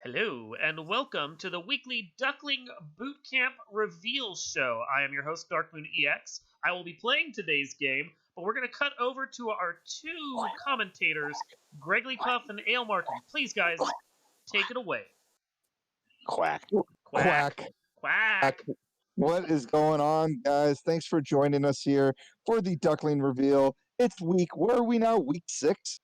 Hello, and welcome to the weekly Duckling Bootcamp Reveal Show. I am your host, DarkmoonEX. I will be playing today's game, but we're going to cut over to our two commentators, Gregory Puff and Ale Martin. Please, guys, take it away. Quack. Quack. Quack. Quack. What is going on, guys? Thanks for joining us here for the Duckling Reveal. It's where are we now? Week 6?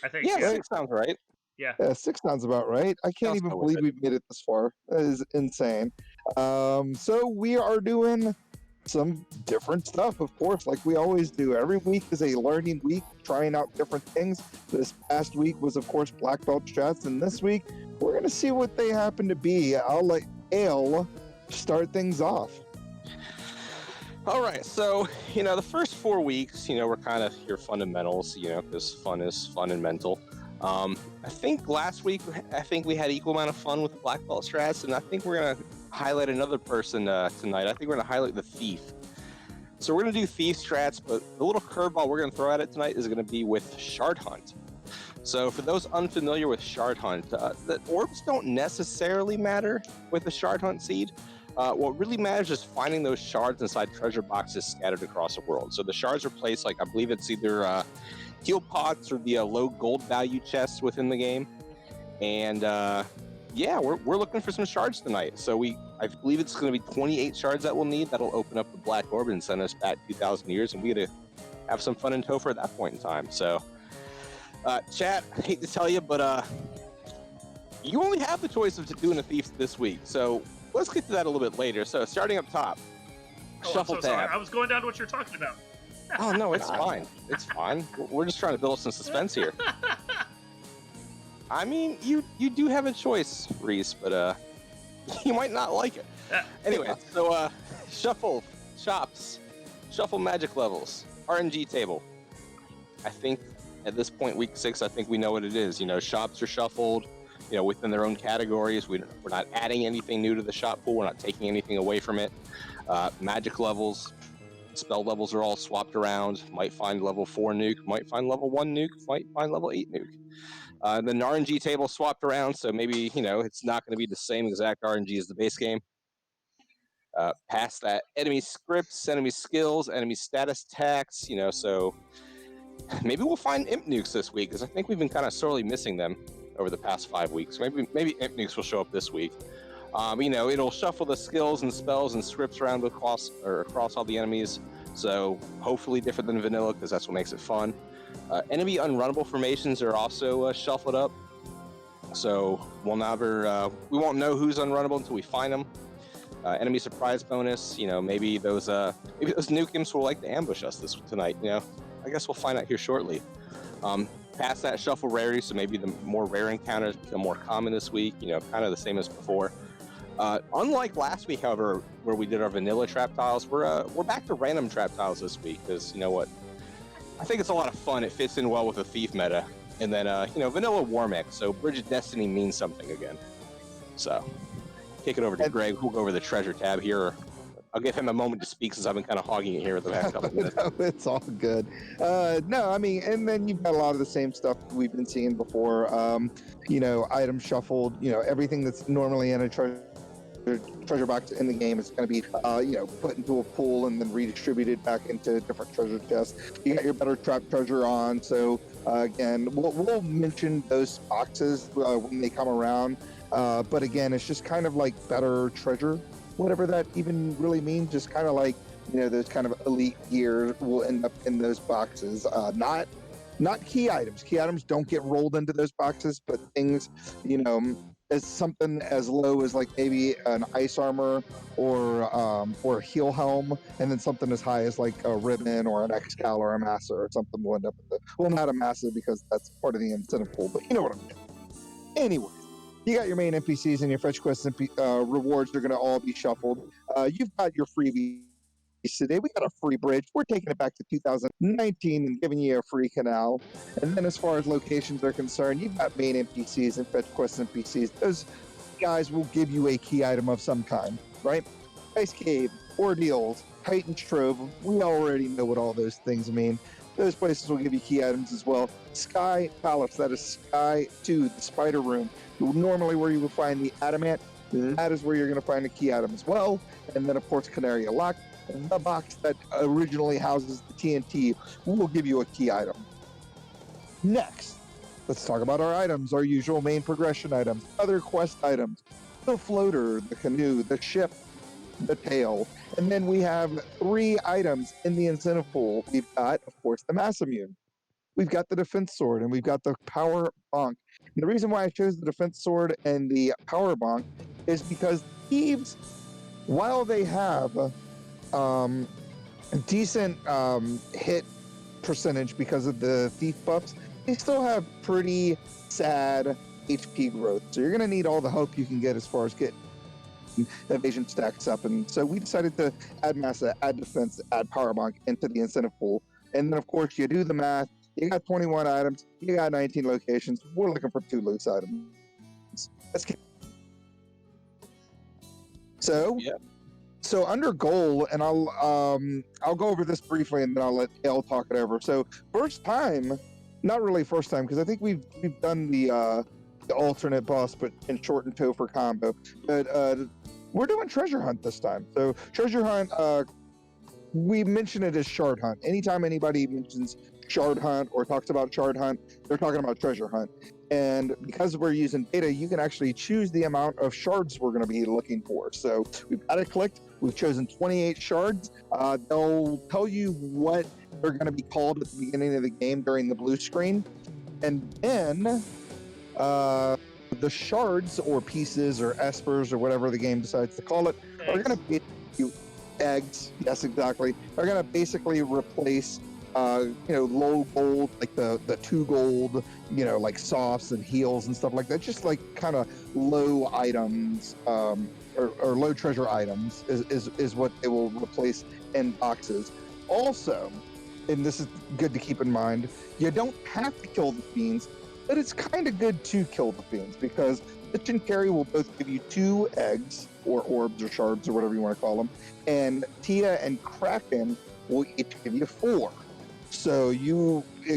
I think, Yeah, yeah. six sounds right. Yeah. 6 sounds about right. I can't I'll even go with believe it. we've made it this far. That is insane. So we are doing some different stuff, of course, like we always do. Every week is a learning week, trying out different things. This past week was, of course, Black Belt strats, and this week we're going to see what they happen to be. I'll let Ale start things off. All right, so, the first 4 weeks, we're kind of your fundamentals, because fun is fun and mental. I think last week, we had equal amount of fun with the Black Belt strats, and I think we're going to highlight another person tonight. I think we're going to highlight the Thief. So we're going to do Thief strats, but the little curveball we're going to throw at it tonight is going to be with Shard Hunt. So for those unfamiliar with Shard Hunt, the orbs don't necessarily matter with the Shard Hunt seed. What really matters is finding those shards inside treasure boxes scattered across the world. So the shards are placed, I believe it's either heal pots or the low gold value chests within the game. And we're looking for some shards tonight. So I believe it's going to be 28 shards that we'll need. That'll open up the Black Orb and send us back 2,000 years, and we get to have some fun in Topher at that point in time. So, chat, I hate to tell you, but you only have the choice of doing a Thief this week. So let's get to that a little bit later. So starting up top, shuffle I'm so tab. sorry. I was going down to what you're talking about. Oh no, it's fine. It's fine. We're just trying to build some suspense here. I mean, you do have a choice, Reese, but you might not like it. Anyway, so shuffle shops, shuffle magic levels, RNG table. I think at this point, week 6, I think we know what it is. Shops are shuffled, within their own categories. We're not adding anything new to the shop pool. We're not taking anything away from it. Magic levels, spell levels are all swapped around. Might find level 4 nuke, might find level 1 nuke, might find level 8 nuke. The RNG table swapped around, so maybe, it's not going to be the same exact RNG as the base game. Past that, enemy scripts, enemy skills, enemy status tax, so maybe we'll find imp nukes this week, because I think we've been kind of sorely missing them over the past 5 weeks. Maybe imp nukes will show up this week. It'll shuffle the skills and spells and scripts around across all the enemies, so hopefully different than vanilla, because that's what makes it fun. Enemy unrunnable formations are also shuffled up, so we won't know who's unrunnable until we find them. Enemy surprise bonus, maybe those nuke imps will like to ambush us tonight. I guess we'll find out here shortly. Past that, shuffle rarity, so maybe the more rare encounters become more common this week. Kind of the same as before. Unlike last week, however, where we did our vanilla trap tiles, we're back to random trap tiles this week, because you know what? I think it's a lot of fun. It fits in well with the Thief meta. And then, vanilla Warmech, so Bridge of Destiny means something again. So, kick it over to Greg, who'll go over the treasure tab here. I'll give him a moment to speak, since I've been kind of hogging it here the past couple of minutes. No, it's all good. And then you've got a lot of the same stuff we've been seeing before. Item shuffled, everything that's normally in a treasure box in the game is going to be, put into a pool and then redistributed back into different treasure chests. You got your better trap treasure on. So, again, we'll mention those boxes when they come around. But again, it's just kind of like better treasure, whatever that even really means. Just kind of like, those kind of elite gear will end up in those boxes. Not key items. Key items don't get rolled into those boxes, but things, as something as low as like maybe an ice armor or a heal helm, and then something as high as like a ribbon or an Excal or a Massa or something will end up in not a Massa, because that's part of the incentive pool, but you know what I'm saying. Anyway, you got your main NPCs and your fetch quests and rewards are going to all be shuffled. You've got your freebies today. We got a free bridge. We're taking it back to 2019 and giving you a free canal. And then as far as locations are concerned, you've got main NPCs and fetch quest NPCs. Those guys will give you a key item of some kind, right? Ice Cave, Ordeals, Titan's Trove. We already know what all those things mean. Those places will give you key items as well. Sky Palace, that is Sky 2, the Spider Room. Normally, where you would find the adamant, that is where you're going to find the key item as well. And then, of course, Canary Lock, the box that originally houses the TNT, will give you a key item. Next, let's talk about our items, our usual main progression items, other quest items, the floater, the canoe, the ship, the tail. And then we have 3 items in the incentive pool. We've got, of course, the Mass Immune. We've got the defense sword, and we've got the power bonk. And the reason why I chose the defense sword and the power bonk is because thieves, while they have decent hit percentage because of the thief buffs, they still have pretty sad HP growth. So you're going to need all the help you can get as far as getting evasion stacks up. And so we decided to add Massa, add defense, add power bonk into the incentive pool. And then, of course, you do the math. You got 21 items. You got 19 locations. We're looking for 2 loose items. Let's get... So, Yeah. So under goal, and I'll go over this briefly, and then I'll let Dale talk it over. So first time, not really first time, because I think we've done the alternate boss, but in short and toe for combo. But we're doing treasure hunt this time. So treasure hunt, we mention it as shard hunt. Anytime anybody mentions shard hunt or talks about shard hunt, they're talking about treasure hunt. And because we're using beta, you can actually choose the amount of shards we're going to be looking for. So we've got it clicked. We've chosen 28 shards. They'll tell you what they're going to be called at the beginning of the game during the blue screen. And then the shards or pieces or espers or whatever the game decides to call it are going to be eggs. Yes, exactly. Are going to basically replace low gold, like the 2 gold, like softs and heals and stuff like that. Just like kind of low items, or low treasure items is what they will replace in boxes. Also, and this is good to keep in mind, you don't have to kill the fiends, but it's kind of good to kill the fiends because Lich and Carry will both give you 2 eggs or orbs or shards or whatever you want to call them, and Tia and Kraken will each give you 4. So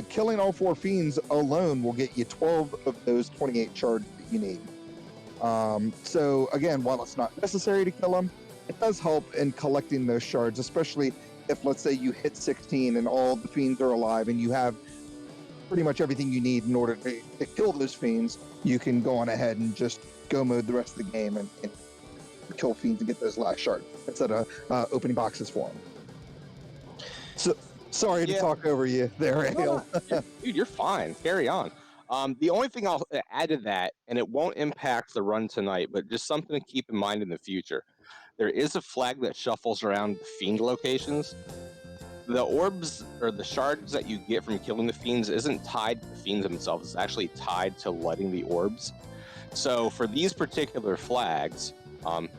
killing all 4 fiends alone will get you 12 of those 28 shards that you need. So again, while it's not necessary to kill them, it does help in collecting those shards, especially if, let's say, you hit 16 and all the fiends are alive and you have pretty much everything you need in order to kill those fiends. You can go on ahead and just go mode the rest of the game and kill fiends and get those last shards instead of opening boxes for them. So, sorry to talk over you there, Ale. Dude, you're fine. Carry on. The only thing I'll add to that, and it won't impact the run tonight, but just something to keep in mind in the future. There is a flag that shuffles around the fiend locations. The orbs or the shards that you get from killing the fiends isn't tied to the fiends themselves. It's actually tied to lighting the orbs. So for these particular flags,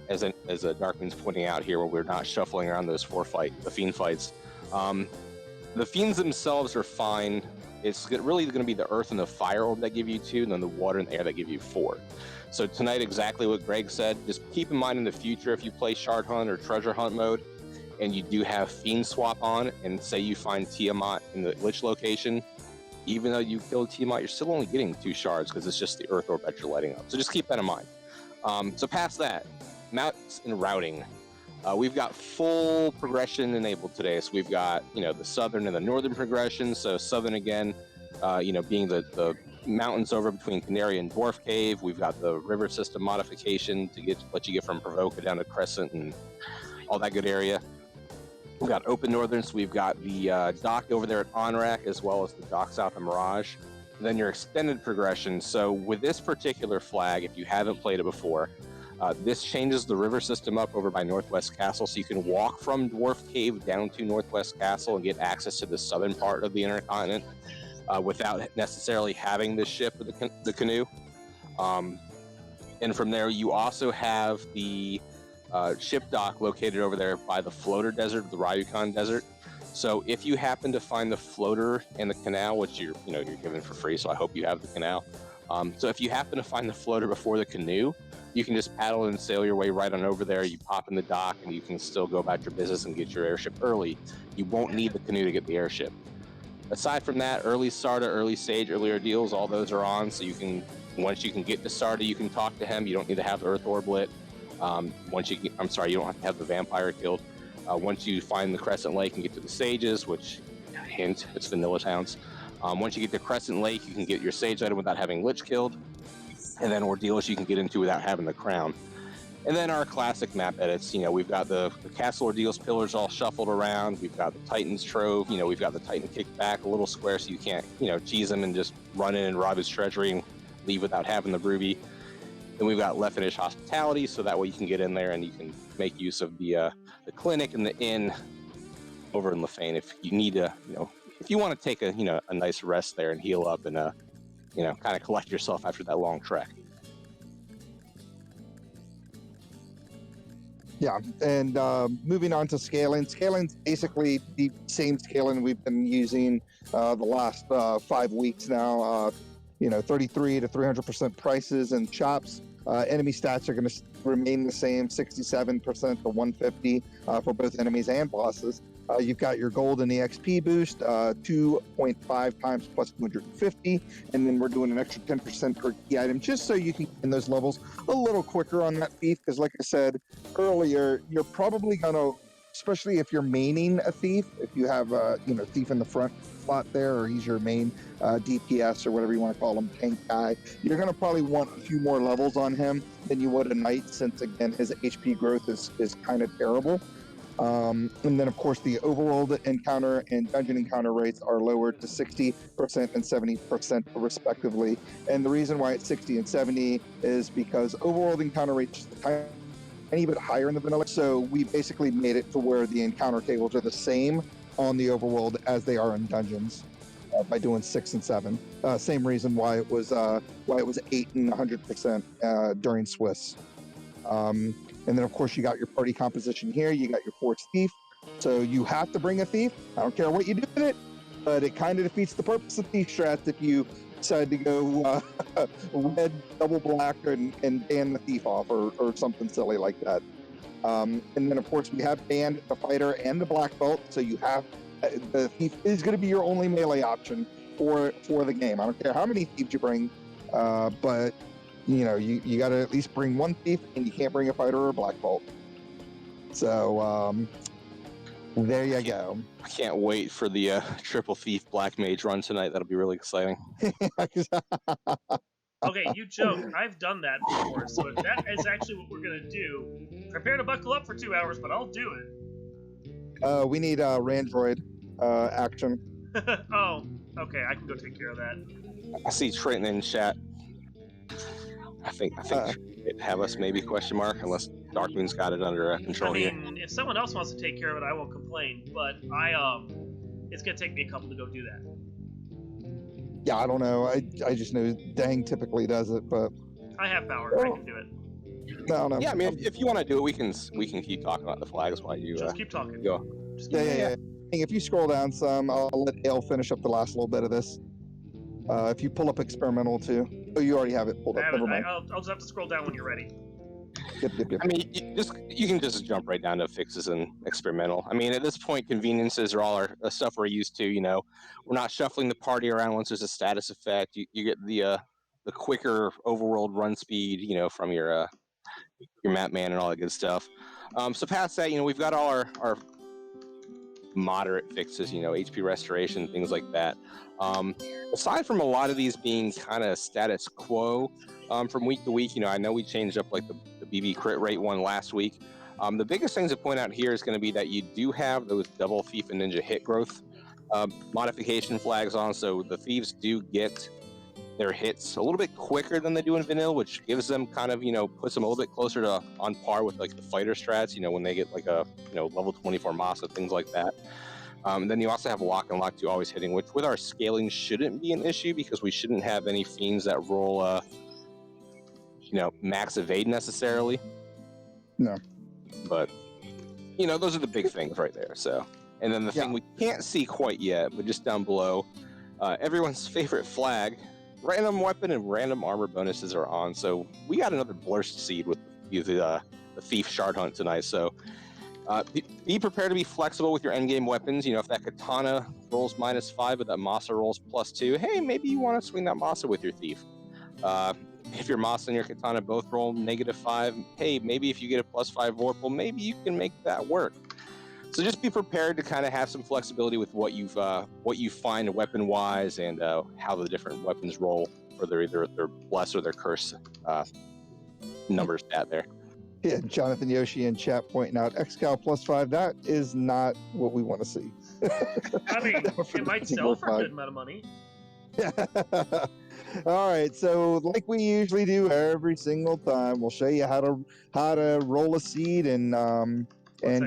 as Darkman's pointing out here, where we're not shuffling around those the fiend fights, the fiends themselves are fine. It's really going to be the earth and the fire orb that give you 2, and then the water and the air that give you 4. So tonight, exactly what Greg said, just keep in mind in the future if you play shard hunt or treasure hunt mode, and you do have fiend swap on, and say you find Tiamat in the Lich location, even though you killed Tiamat, you're still only getting 2 shards because it's just the earth orb that you're lighting up. So just keep that in mind. So past that, mounts and routing. We've got full progression enabled today. So we've got, the southern and the northern progression. So southern again, being the mountains over between Canary and Dwarf Cave. We've got the river system modification to let you get from Provoca down to Crescent and all that good area. We've got open northern, so we've got the dock over there at Onrak, as well as the dock south of Mirage. And then your extended progression. So with this particular flag, if you haven't played it before, this changes the river system up over by Northwest Castle, so you can walk from Dwarf Cave down to Northwest Castle and get access to the southern part of the Intercontinent without necessarily having the ship or the canoe. And from there, you also have the ship dock located over there by the floater desert, the Ryukon Desert. So if you happen to find the floater and the canal, which you're given for free, so I hope you have the canal. So if you happen to find the floater before the canoe, you can just paddle and sail your way right on over there. You pop in the dock and you can still go about your business and get your airship early. You won't need the canoe to get the airship. Aside from that, early starter, early stage, earlier deals, all those are on, so you can Once you can get to Sarda, you can talk to him. You don't need to have the Earth Orb lit. You don't have to have the vampire killed. Once you find the Crescent Lake and get to the Sages, which, hint, it's Vanilla Towns. Once you get to Crescent Lake, you can get your Sage item without having Lich killed. And then Ordeals you can get into without having the Crown. And then our classic map edits, we've got the Castle Ordeals pillars all shuffled around. We've got the Titan's Trove. We've got the Titan kicked back a little square so you can't, cheese him and just run in and rob his treasury and leave without having the ruby. Then we've got Lefinish Hospitality, so that way you can get in there and you can make use of the clinic and the inn over in Lefane if you need to, if you want to take a nice rest there and heal up and kind of collect yourself after that long trek. Yeah, and moving on to scaling. Scaling's basically the same scaling we've been using the last 5 weeks now. 33 to 300% prices and chops. Enemy stats are going to remain the same, 67% to 150 for both enemies and bosses. You've got your gold and the XP boost, 2.5 times plus 250, and then we're doing an extra 10% per key item just so you can get in those levels a little quicker on that thief, because like I said earlier, you're probably going to, especially if you're maining a thief, if you have thief in the front slot there, or he's your main DPS or whatever you want to call him, tank guy, you're going to probably want a few more levels on him than you would a knight, since again his HP growth is kind of terrible. And then, of course, the overworld encounter and dungeon encounter rates are lowered to 60% and 70% respectively. And the reason why it's 60 and 70 is because overworld encounter rates are tiny bit higher in the vanilla. So we basically made it to where the encounter tables are the same on the overworld as they are in dungeons by doing 6 and 7. Same reason why it was 8 and 100% during Swiss. And then, of course, you got your party composition here. You got your force thief. So you have to bring a thief. I don't care what you do with it, but it kind of defeats the purpose of thief strats if you decide to go red, double black, and ban the thief off or something silly like that. And then, of course, we have banned the fighter and the black belt. So you have the thief is going to be your only melee option for the game. I don't care how many thieves you bring, but you got to at least bring one thief, and you can't bring a fighter or a black bolt. So there you go. I can't wait for the triple thief black mage run tonight. That'll be really exciting. Okay, you joke. I've done that before, so that is actually what we're gonna do. Prepare to buckle up for 2 hours, but I'll do it. We need Randroid action. Oh, okay. I can go take care of that. I see Trenton in chat. I think it have us maybe ? Unless Darkmoon's got it under control here. If someone else wants to take care of it, I won't complain. But it's gonna take me a couple to go do that. Yeah, I don't know. I just know Dang typically does it, but I have power. I can do it. No. Yeah, I mean, if you want to do it, we can keep talking about the flags while you just keep talking. Go. Yeah. If you scroll down some, I'll let Dale finish up the last little bit of this. If you pull up experimental too. Oh, you already have it pulled up. Never mind. I'll just have to scroll down when you're ready. Yep. I mean, you can just jump right down to fixes and experimental. I mean, at this point, conveniences are all our stuff we're used to. We're not shuffling the party around once there's a status effect. You get the quicker overworld run speed, from your map man and all that good stuff. So past that, we've got all our moderate fixes, HP restoration, things like that. Aside from a lot of these being kind of status quo from week to week, I know we changed up like the BB crit rate one last week. The biggest things to point out here is going to be that you do have those double thief and ninja hit growth modification flags on, so the thieves do get their hits a little bit quicker than they do in vanilla, which gives them kind of, puts them a little bit closer to on par with like the fighter strats, when they get like a, level 24 Masa, things like that. Then you also have lock and lock 2 always hitting, which with our scaling shouldn't be an issue because we shouldn't have any fiends that roll, max evade necessarily. No. But, those are the big things right there. So, and then the thing we can't see quite yet, but just down below, everyone's favorite flag, random weapon and random armor bonuses are on. So we got another blurst seed with the thief shard hunt tonight. So be prepared to be flexible with your endgame weapons. If that katana rolls -5, but that Masa rolls +2, hey, maybe you want to swing that Masa with your thief. if your Moss and your Katana both roll -5, hey, maybe if you get a +5 orb, well, maybe you can make that work. So just be prepared to kind of have some flexibility with what you find weapon-wise and how the different weapons roll for either their bless or their curse numbers at there. Yeah, Jonathan Yoshi in chat pointing out Excal +5. That is not what we want to see. I mean, it might sell for a good amount of money. All right, so like we usually do every single time, we'll show you how to roll a seed and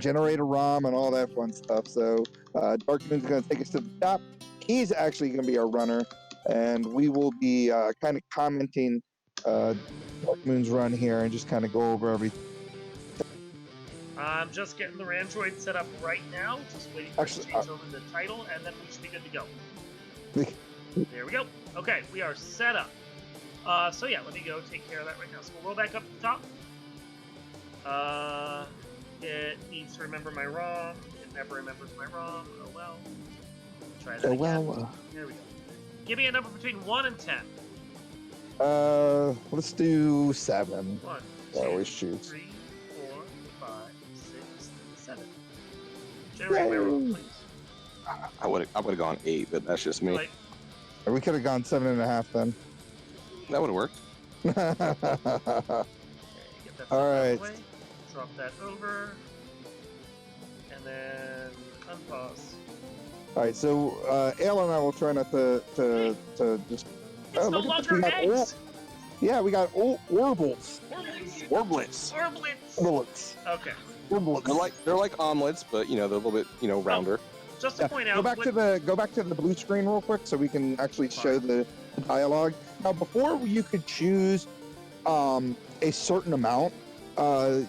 generate a ROM and all that fun stuff. So Darkmoon's going to take us to the top. He's actually going to be our runner, and we will be kind of commenting Darkmoon's run here and just kind of go over everything. I'm just getting the Randroid set up right now. Just waiting for it to change over the title, and then we should be good to go. There we go. Okay, we are set up. So yeah, let me go take care of that right now. So we'll roll back up to the top. It needs to remember my ROM. It never remembers my ROM. Oh well. Try that again. There we go. Give me a number between 1 and 10. Let's do 7. 1, I always choose. 3, 4, 5, 6, 7. Generate my ROM, please. I would have gone 8, but that's just me. We could have gone 7.5 then. That would have worked. All right. Drop that over, and then unpause. All right, so Ale and I will try not to just. It's no longer eggs. Yeah, we got orblets. Orblets. Okay. Orblets. They're like omelets, but they're a little bit rounder. Just to point out, go back to the blue screen real quick so we can actually show the dialogue. Now, before you could choose a certain amount,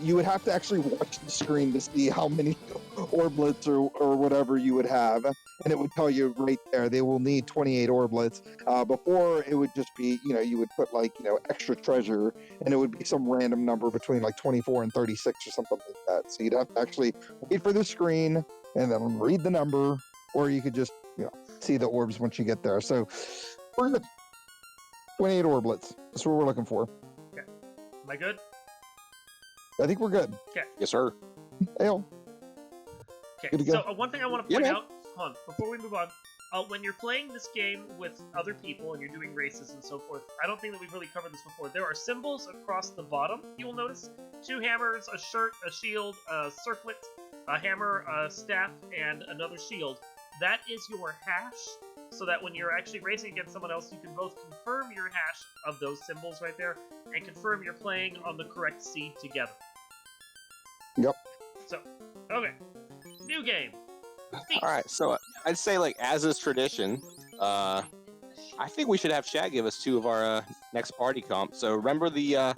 you would have to actually watch the screen to see how many orblets or whatever you would have, and it would tell you right there they will need 28 orblets. Before it would just be you would put extra treasure, and it would be some random number between 24 and 36 or something like that. So you'd have to actually wait for the screen and then read the number, or you could just see the orbs once you get there. So we're good. 28 orblets. That's what we're looking for. Okay. Am I good? I think we're good. Okay. Yes, sir. Ale. Okay. So one thing I want to point out, hold on, before we move on, when you're playing this game with other people and you're doing races and so forth, I don't think that we've really covered this before. There are symbols across the bottom, you will notice. 2 hammers, a shirt, a shield, a circlet, a hammer, a staff, and another shield. That is your hash, so that when you're actually racing against someone else, you can both confirm your hash of those symbols right there, and confirm you're playing on the correct seed together. Yep. So, okay. New game. All right, so I'd say, as is tradition, I think we should have chat give us 2 of our next party comp. So remember, the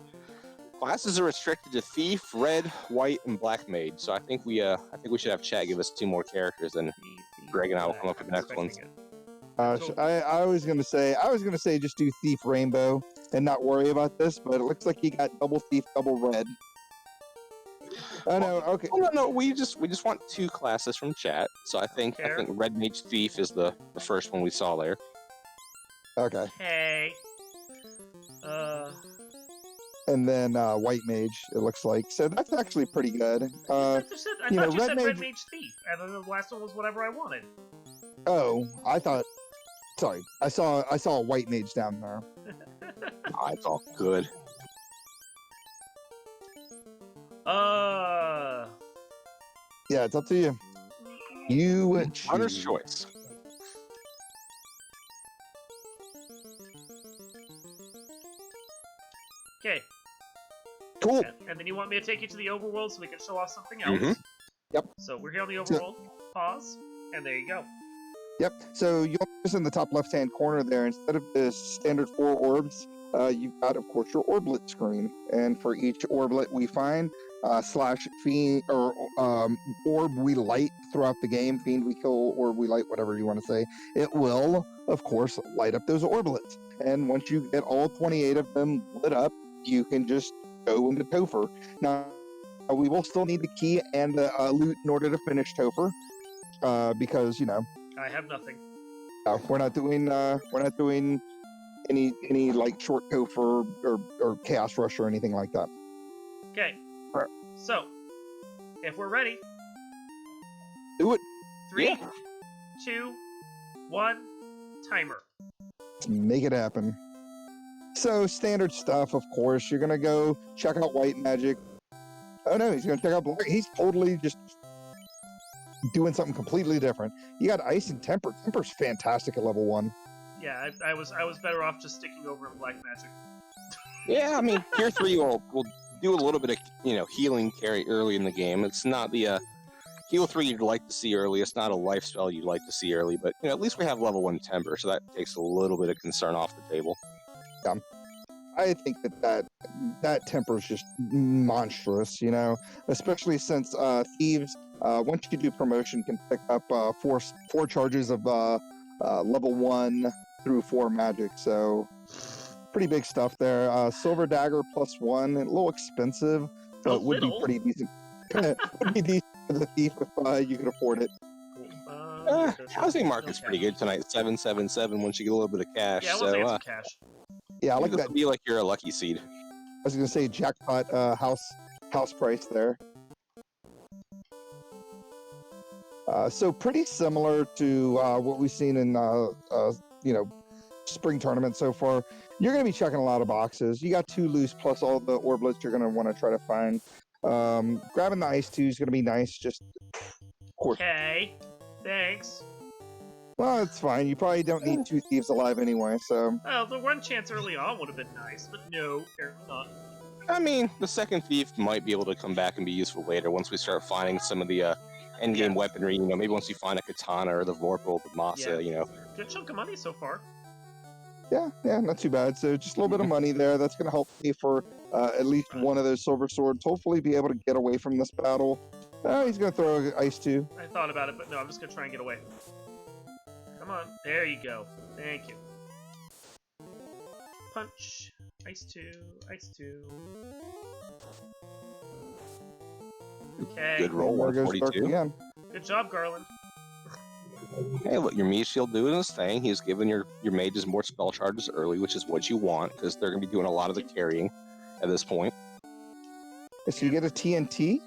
classes are restricted to Thief, Red, White, and Black Mage. So I think we should have chat give us 2 more characters, and Greg and I will come up with the next ones. I was gonna say just do Thief Rainbow and not worry about this, but it looks like you got double Thief, double Red. Oh no, okay. No, we just want 2 classes from chat. So I think Red Mage Thief is the first one we saw there. Okay. Hey. And then White Mage, it looks like. So that's actually pretty good. I thought you said Red Mage Thief, and then the last one was whatever I wanted. Oh, I thought. Sorry, I saw a White Mage down there. It's all good. Yeah, it's up to you. You choose. Runner's choice. Okay. Cool. And then you want me to take you to the overworld so we can show off something else. Mm-hmm. Yep. So we're here on the overworld. Pause. And there you go. Yep. So you'll notice in the top left-hand corner there, instead of the standard 4 orbs, you've got, of course, your orblet screen. And for each orblet we find, /fiend or orb we light throughout the game, fiend we kill, orb we light, whatever you want to say, it will, of course, light up those orblets. And once you get all 28 of them lit up, you can just go into Topher. Now, we will still need the key and the loot in order to finish Topher, because I have nothing. we're not doing any like short gopher or chaos rush or anything like that. Okay. Alright. So, if we're ready, Do it. 3, Yeah. 2, 1, timer. Let's make it happen. So standard stuff, of course. You're gonna go check out white magic. Oh no, he's gonna check out black. He's totally just doing something completely different. You got ice and temper. Temper's fantastic at level 1. Yeah, I was better off just sticking over in black magic. Yeah, I mean, tier 3 will do a little bit of, healing carry early in the game. It's not the heal 3 you'd like to see early. It's not a life spell you'd like to see early, but at least we have level 1 temper, so that takes a little bit of concern off the table. Yeah. I think that temper is just monstrous, especially since thieves, once you do promotion, can pick up four charges of level 1 through 4 magic. So pretty big stuff there. Silver dagger +1, a little expensive, but would be pretty decent. Would be decent for the thief if you could afford it. Housing market's pretty good tonight. 777 once you get a little bit of cash. Yeah, once I get some cash. Yeah, I like that. Be like you're a lucky seed. I was gonna say jackpot house price there. So pretty similar to what we've seen in spring tournament so far. You're gonna be checking a lot of boxes. You got 2 loose plus all the orblets you're gonna want to try to find. Grabbing the ice 2 is gonna be nice. Just of course. Okay, thanks. Well, it's fine. You probably don't need 2 thieves alive anyway, so... Well, the one chance early on would have been nice, but no, apparently not. I mean, the second thief might be able to come back and be useful later once we start finding some of the endgame weaponry. Maybe once you find a katana or the vorpal, the masa, Good chunk of money so far. Yeah, not too bad. So just a little bit of money there. That's going to help pay for at least one of those silver swords. Hopefully be able to get away from this battle. He's going to throw ice 2. I thought about it, but no, I'm just going to try and get away. Come on. There you go. Thank you. Punch. Ice 2. Ice 2. Okay. Good roll, 142. Good job, Garland. Hey, look, your mage shield doing his thing. He's giving your mages more spell charges early, which is what you want, because they're going to be doing a lot of the carrying at this point. So you get a TNT,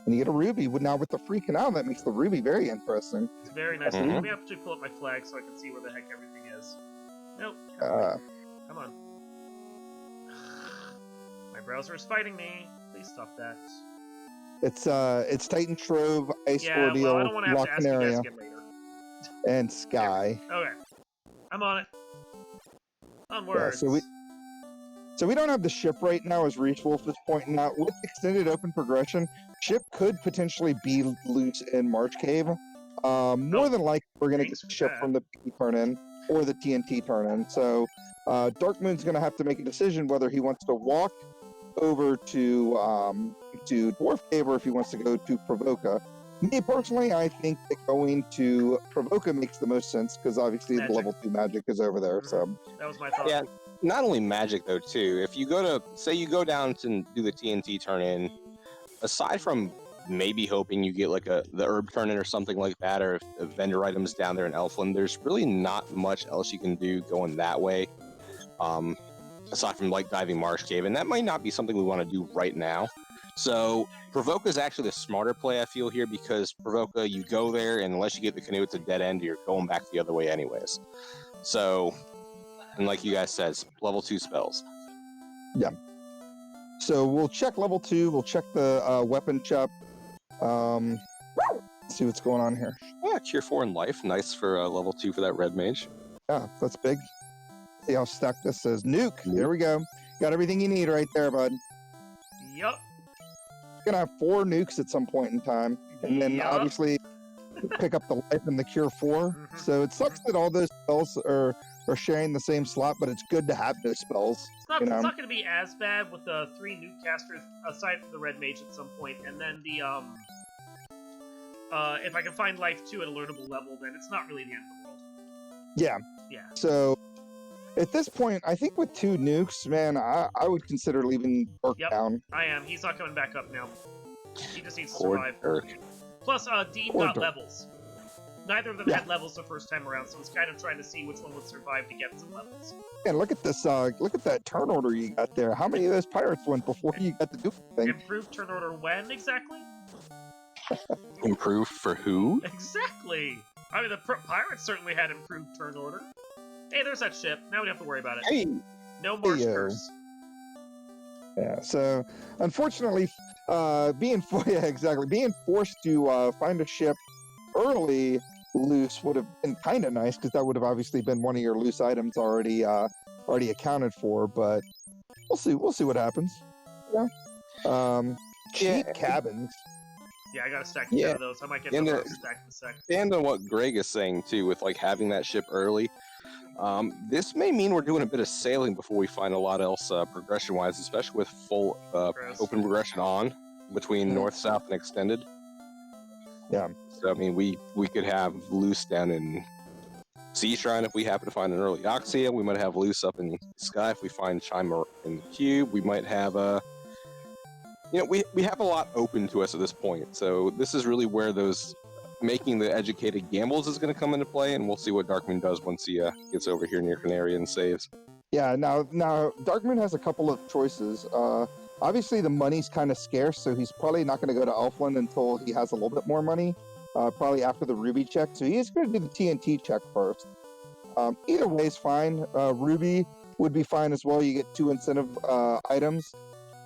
and you get a ruby. Now with the free canal, that makes the ruby very interesting. It's very nice. Mm-hmm. Let me actually pull up my flag so I can see where the heck everything is. Nope. Come on. My browser is fighting me. Please stop that. It's Titan Trove, Ice Ordeal, well, I don't want to have to ask you guys again later. And Sky. Okay. I'm on it. Onwards. Yeah, so we don't have the ship right now, as Reese Wolf is pointing out. With extended open progression, ship could potentially be loose in March Cave. More than likely, we're going to get the ship from the PP turn-in or the TNT turn-in. So Dark Moon's going to have to make a decision whether he wants to walk over to Dwarf Cave or if he wants to go to Provoca. Me personally, I think that going to Provoca makes the most sense because obviously the level 2 magic is over there. So that was my thought. Yeah, not only magic though too. If you you go down to do the TNT turn in, aside from maybe hoping you get like the herb turn in or something like that, or if vendor items down there in Elfland, there's really not much else you can do going that way. Aside from like diving Marsh Cave, and that might not be something we want to do right now. So Provoca is actually the smarter play, I feel, here, because Provoca, you go there, and unless you get the canoe, it's a dead end. You're going back the other way anyways. So, and like you guys said, level 2 spells. Yeah. So we'll check level 2. We'll check the weapon shop. See what's going on here. Yeah, tier 4 in life. Nice for level 2 for that red mage. Yeah, that's big. See how stacked this is. Nuke. There we go. Got everything you need right there, bud. Yup. Gonna have 4 nukes at some point in time, and then obviously pick up the life and the cure 4. Mm-hmm. So it sucks that all those spells are sharing the same slot, but it's good to have those spells. It's not going to be as bad with the 3 nuke casters aside from the red mage at some point, and then the if I can find life 2 at a learnable level, then it's not really the end of the world. Yeah. Yeah. So at this point, I think with 2 nukes, man, I would consider leaving Burke down. I am. He's not coming back up now. He just needs to Poor survive. Dirk. Plus, Dean got levels. Neither of them had levels the first time around, so it's kind of trying to see which one would survive to get some levels. And look at this, look at that turn order you got there. How many of those pirates went before you got the Duke thing? Improved turn order when, exactly? Improved for who? Exactly! I mean, the pirates certainly had improved turn order. Hey, there's that ship. Now we don't have to worry about it. Hey! No more curse. Yeah, so, unfortunately, being forced to find a ship early loose would have been kind of nice, because that would have obviously been one of your loose items already accounted for, but we'll see what happens. Cheap cabins. Yeah, I gotta stack 10 of those. I might get the first stack in a sec. And on what Greg is saying too, with like having that ship early, this may mean we're doing a bit of sailing before we find a lot else progression-wise, especially with full open progression on between north, south, and extended. Yeah. So I mean, we could have loose down in Sea Shrine if we happen to find an early Oxia. We might have loose up in Sky if we find Chime in the Cube. We might have we have a lot open to us at this point. So this is really where those making the educated gambles is going to come into play, and we'll see what Darkmoon does once he gets over here near Canary and saves. Yeah, now Darkmoon has a couple of choices. Obviously, the money's kind of scarce, so he's probably not going to go to Elfland until he has a little bit more money, probably after the Ruby check. So he is going to do the TNT check first. Either way is fine. Ruby would be fine as well. You get 2 incentive items.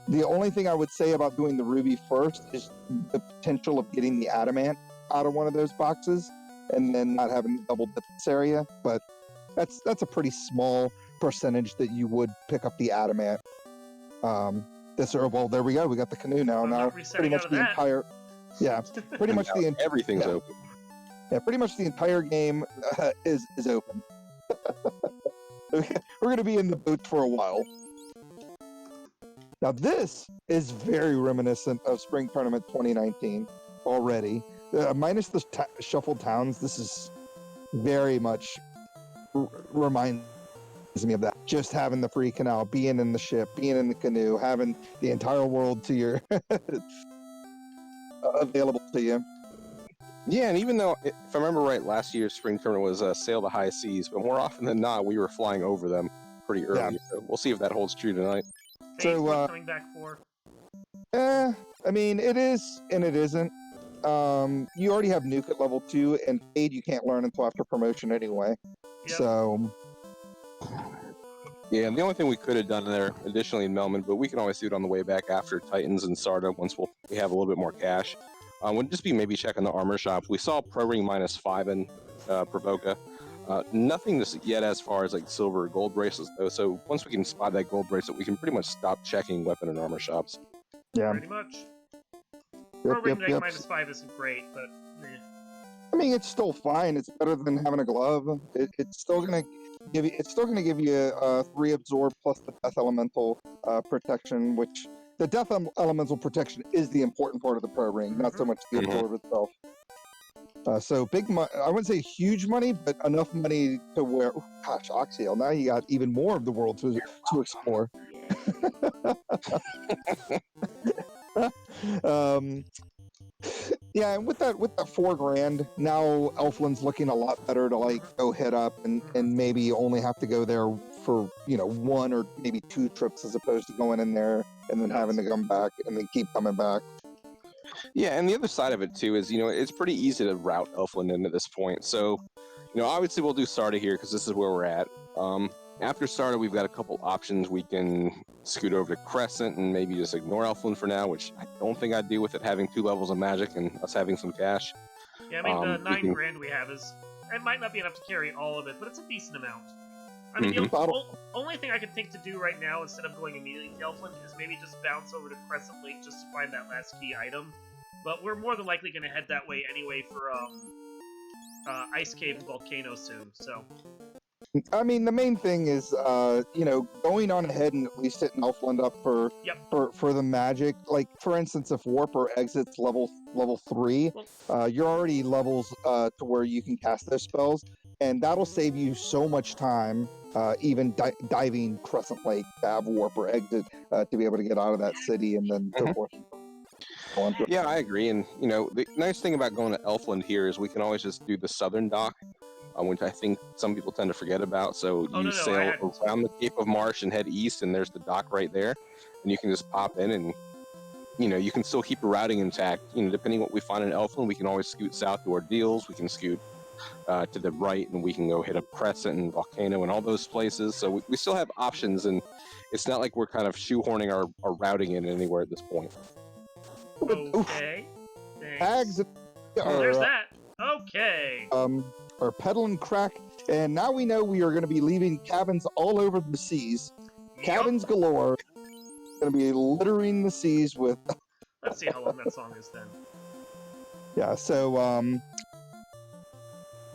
The only thing I would say about doing the Ruby first is the potential of getting the Adamant out of one of those boxes and then not having to double dip this area. But that's a pretty small percentage that you would pick up the Adamant. Well, there we go. We got the canoe now. Now pretty much the entire, pretty much the everything's open. Yeah, pretty much the entire game is open. We're going to be in the boat for a while. Now this is very reminiscent of Spring Tournament 2019 already. Minus the shuffled towns, this is very much reminds me of that. Just having the free canal, being in the ship, being in the canoe, having the entire world to your available to you. Yeah, and even though, if I remember right, last year's Spring Tournament was Sail the High Seas, but more often than not, we were flying over them pretty early. Yeah. So we'll see if that holds true tonight. So, coming back for? I mean, it is and it isn't. You already have Nuke at level 2, and Fade you can't learn until after promotion anyway. Yep. So... Yeah, and the only thing we could have done there, additionally in Melman, but we can always do it on the way back after Titans and Sarda once we have a little bit more cash, would just be maybe checking the armor shop. We saw Pro Ring -5 in Provoca. Nothing yet as far as like silver or gold bracelets though, so once we can spot that gold bracelet, we can pretty much stop checking weapon and armor shops. Yeah. Pretty much. Pro Ring -5 isn't great, but... I mean, it's still fine. It's better than having a glove. It's still gonna give you 3 absorb plus the death elemental protection, which the death elemental protection is the important part of the Pro Ring, not so much the absorb itself. So big money. I wouldn't say huge money, but enough money to where, gosh, Oxiel. Now you got even more of the world to explore. Yeah, and with that $4,000, now Elfland's looking a lot better to like go hit up and maybe only have to go there for 1 or maybe 2 trips as opposed to going in there and then having to come back and then keep coming back. Yeah, and the other side of it too is it's pretty easy to route Elfland into this point. So obviously we'll do Sarda here because this is where we're at. After Sarda, we've got a couple options. We can scoot over to Crescent and maybe just ignore Elfland for now, which I don't think I'd do with it having 2 levels of magic and us having some cash. Yeah, I mean, the $9,000 we have it might not be enough to carry all of it, but it's a decent amount. I mean, the only thing I can think to do right now, instead of going immediately to Elfland, is maybe just bounce over to Crescent Lake just to find that last key item. But we're more than likely going to head that way anyway for Ice Cave and Volcano soon, so... I mean, the main thing is, going on ahead and at least hitting Elfland up for the magic. Like, for instance, if Warper exits level 3, you're already levels to where you can cast those spells, and that'll save you so much time, even diving Crescent Lake to have Warper exit to be able to get out of that city and then so forth. Yeah, I agree. And, the nice thing about going to Elfland here is we can always just do the southern dock, which I think some people tend to forget about. So Oh, you no, I sail hadn't. around the Cape of Marsh and head east, and there's the dock right there. And you can just pop in and, you can still keep your routing intact. Depending what we find in Elfland, we can always scoot south to our deals. We can scoot to the right, and we can go hit up Crescent and Volcano and all those places. So we still have options, and it's not like we're kind of shoehorning our routing in anywhere at this point. Okay. Hags There's that. Okay. are peddling crack, and now we know we are going to be leaving cabins all over the seas. Cabins galore. Going to be littering the seas with. Let's see how long that song is then. Yeah. So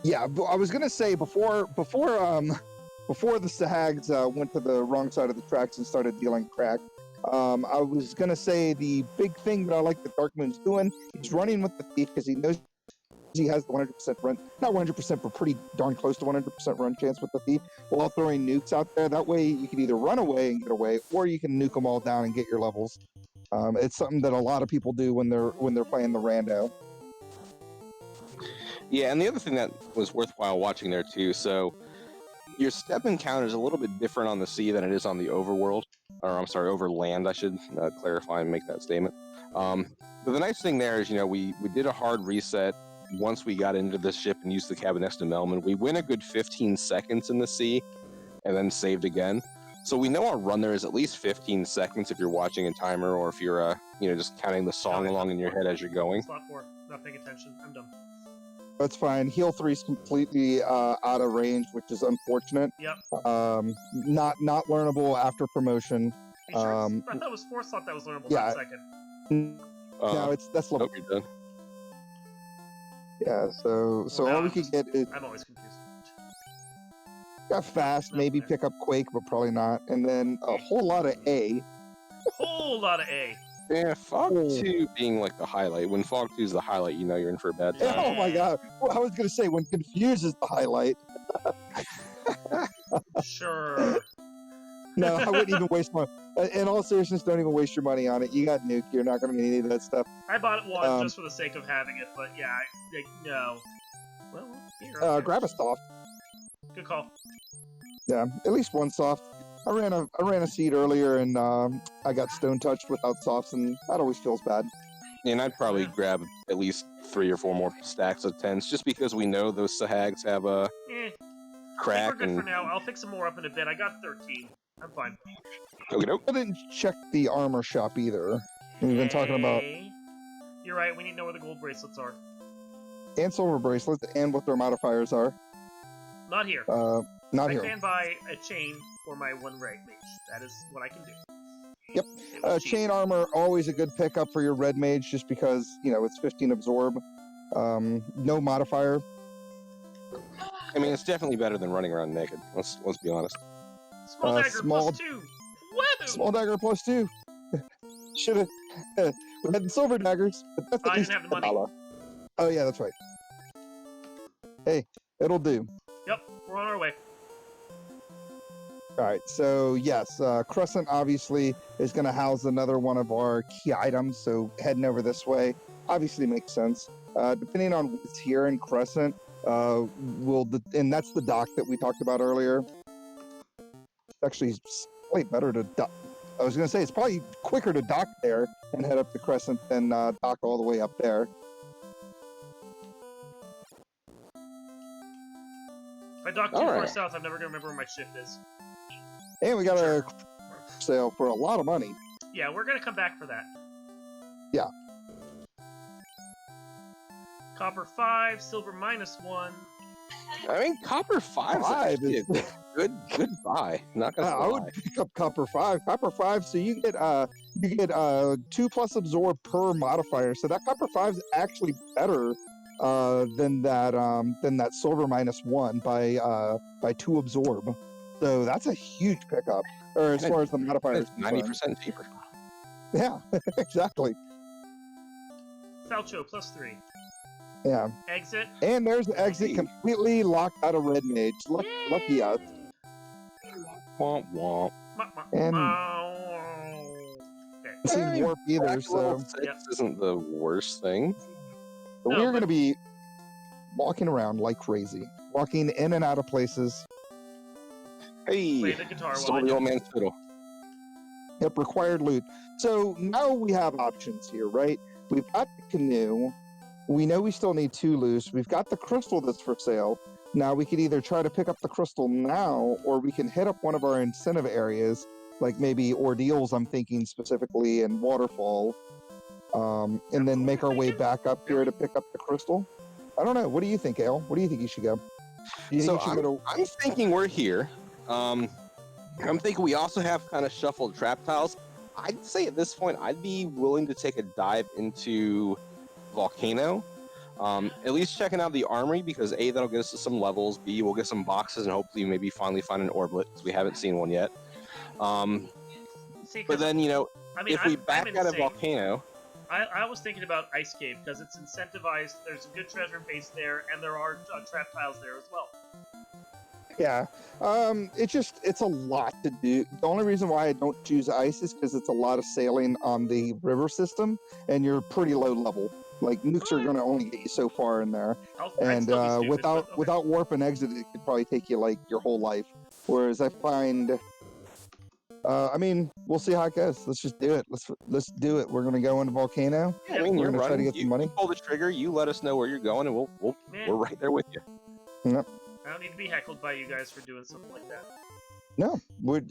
yeah, I was going to say before the Sahags went to the wrong side of the tracks and started dealing crack. I was going to say the big thing that I like that Darkmoon's doing, he's running with the thief because he knows he has the 100% run, not 100%, but pretty darn close to 100% run chance with the thief, while throwing nukes out there. That way you can either run away and get away, or you can nuke them all down and get your levels. It's something that a lot of people do when they're playing the rando. Yeah, and the other thing that was worthwhile watching there too, so your step encounter is a little bit different on the sea than it is on the overworld, or I'm sorry, overland. I should clarify and make that statement. But the nice thing there is, we did a hard reset once we got into the ship and used the cabin next to Melman. We went a good 15 seconds in the sea and then saved again. So we know our run there is at least 15 seconds if you're watching a timer, or if you're just counting the song along in your head as you're going. Slot 4. Not paying attention. I'm done. That's fine. Heal 3 is completely out of range, which is unfortunate. Yep. Not learnable after promotion. Sure I thought it was 4 slot that was learnable. Yeah. Not second. No, that's level. Hope you're done. Yeah. So all we could get is I'm always confused. got fast, maybe pick up Quake, but probably not, and then a whole lot of A. Whole lot of A. Yeah, Fog 2 being like the highlight. When Fog 2 is the highlight, you're in for a bad time. Oh my god. Well, I was going to say, when Confuse is the highlight. Sure. No, I wouldn't even waste my... In all seriousness, don't even waste your money on it. You got Nuke. You're not going to need any of that stuff. I bought it once just for the sake of having it, but yeah, no. Well, here. Okay. Grab a soft. Good call. Yeah, at least one soft. I ran a seed earlier, and I got stone touched without softs, and that always feels bad. And I'd probably grab at least 3 or 4 more stacks of 10s, just because we know those Sahags have a crack. We're good for now. I'll pick some more up in a bit. I got 13. I'm fine. Okay, I didn't check the armor shop either. We've been talking about... You're right. We need to know where the gold bracelets are. And silver bracelets, and what their modifiers are. Not here. Not here. I can buy a chain for my 1 right mage. That is what I can do. Yep. Chain armor, always a good pickup for your red mage, just because, it's 15 absorb. No modifier. I mean, it's definitely better than running around naked. Let's be honest. Small dagger plus 2. Woo! Small dagger plus 2. Should have. We had the silver daggers, but that's at I least didn't have the money. Oh yeah, that's right. Hey, it'll do. Yep, we're on our way. All right, so yes, Crescent obviously is going to house another one of our key items, so heading over this way obviously makes sense. Depending on what's here in Crescent, and that's the dock that we talked about earlier. It's actually slightly better to dock. I was going to say, it's probably quicker to dock there and head up to Crescent than dock all the way up there. If I dock too far south, I'm never going to remember where my ship is. And we got a sale for a lot of money. Yeah, we're going to come back for that. Yeah. Copper 5, silver -1. I mean, Copper 5 is a good buy. Not gonna I would pick up Copper 5. Copper 5, so you get 2+ absorb per modifier. So that Copper 5 is actually better than that silver -1 by 2 absorb. So that's a huge pickup. Or as far as the modifiers, 90% cheaper. Yeah, exactly. Falcho +3. Yeah. Exit. And there's the exit completely locked out of red mage. Lucky us. Womp womp. And seen warp either, Back to level so 6 Yep. isn't the worst thing. but No, we're but- going to be walking around like crazy, walking in and out of places. Hey, Play the guitar still while I the do old it. man's fiddle. Yep, required loot. So now we have options here, right? We've got the canoe. We know we still need 2 loose. We've got the crystal that's for sale. Now we could either try to pick up the crystal now, or we can hit up one of our incentive areas, like maybe ordeals, I'm thinking specifically, and waterfall, and then make our way back up here to pick up the crystal. I don't know. What do you think, Ale? What do you think you should go? Do you So think you should go to... I'm thinking we're here. I'm thinking we also have kind of shuffled trap tiles. I'd say at this point, I'd be willing to take a dive into Volcano. At least checking out the armory, because A, that'll get us to some levels. B, we'll get some boxes and hopefully maybe finally find an orblet, because we haven't seen one yet. See, 'cause, But then, you know, I mean, if we I'm back out of insane. Volcano, I was thinking about Ice Cave because it's incentivized. There's a good treasure base there, and there are trap tiles there as well. Yeah. It's a lot to do. The only reason why I don't choose ice is because it's a lot of sailing on the river system, and you're pretty low level. Like, nukes are going to only get you so far in there. I'd And still be stupid, without but okay. without warp and exit, it could probably take you like your whole life. Whereas I find, I mean, we'll see how it goes. Let's just do it. Let's do it. We're gonna go into Volcano. I mean, We're you're gonna try to running. get some money. You pull the trigger. You let us know where you're going, and Man, we're right there with you. I don't need to be heckled by you guys for doing something like that. No, we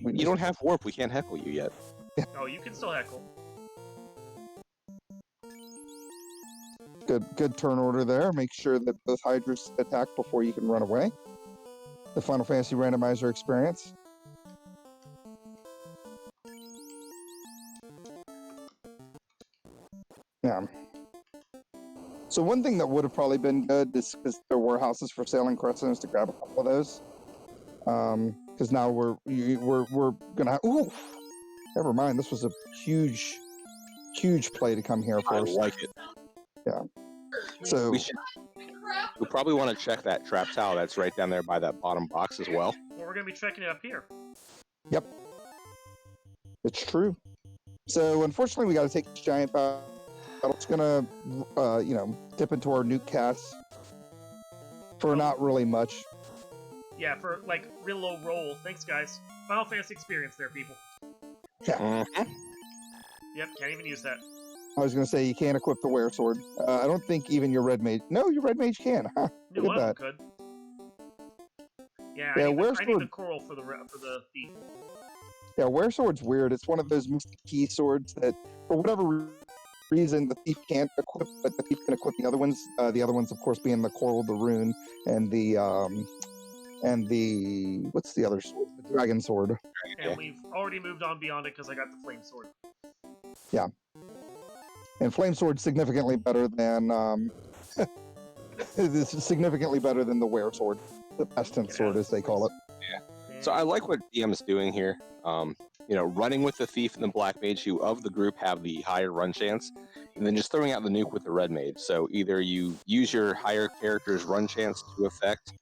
You don't have warp. We can't heckle you yet. Oh, you can still heckle. good turn order there. Make sure that both Hydras attack before you can run away. The Final Fantasy randomizer experience. Yeah. So one thing that would have probably been good is because there were houses for sale in Crescent is to grab a couple of those. Because now we're gonna have, ooh, never mind. This was a huge play to come here I first. like it. So We probably want to check that trap tile that's right down there by that bottom box as well. Well, we're gonna be checking it up here. it's true. So unfortunately, we got to take this giant battle. It's gonna, dip into our nuke cast for not really much. Yeah, for like real low roll. Thanks, guys. Final Fantasy experience there, people. Mhm. Yep, can't even use that. I was gonna say you can't equip the wear sword. I don't think even your red mage. No, your red mage can. Huh? No, Look one at of them could. Yeah, Yeah, I need where's the, I need the- the coral for the thief. Yeah, wear sword's weird. It's one of those mystic key swords that, for whatever reason, the thief can't equip, but the thief can equip the other ones. The other ones, of course, being the coral, the rune, and the what's the other sword? The dragon sword. And Yeah. we've already moved on beyond it because I got the flame sword. And flame sword's significantly better than this is significantly better than the wear sword, the pestilent sword, as they call it. So I like what DM is doing here. Running with the thief and the black mage, who of the group have the higher run chance, and then just throwing out the nuke with the red mage. So either you use your higher character's run chance to affect,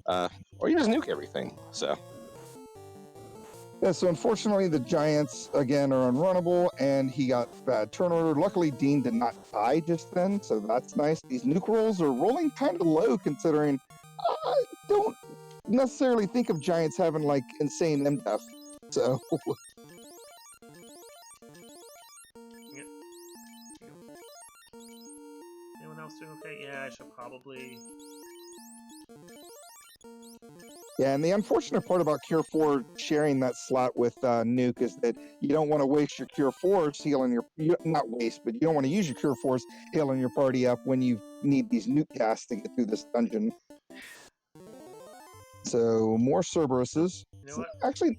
or you just nuke everything. So Yeah, so unfortunately the Giants again are unrunnable, and he got bad turn order. Luckily, Dean did not die just then, so that's nice. These nuke rolls are rolling kind of low, considering I don't necessarily think of Giants having like insane MDF. So Anyone else doing okay? Yeah, I should probably. yeah, and the unfortunate part about Cure 4 sharing that slot with Nuke is that you don't want to waste your Cure 4s healing not waste, but you don't want to use your Cure 4s healing your party up when you need these nuke casts to get through this dungeon. So more Cerberuses. You know what? Actually,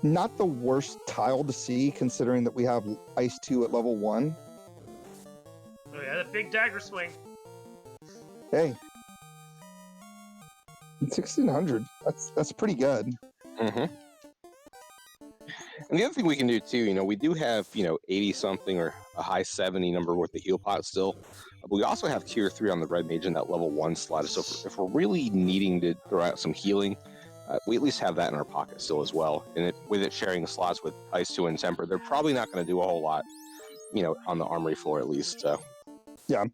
not the worst tile to see, considering that we have Ice 2 at level 1. Oh yeah, that big dagger swing. Hey. 1600. That's pretty good. mm-hmm. And the other thing we can do too, we do have 80 something or a high 70 number with the heal pot still. But we also have tier 3 on the red mage in that level 1 slot. So if we're really needing to throw out some healing, we at least have that in our pocket still as well. And with it sharing slots with Ice 2 and Temper, they're probably not going to do a whole lot, on the Armory floor at least. Yeah.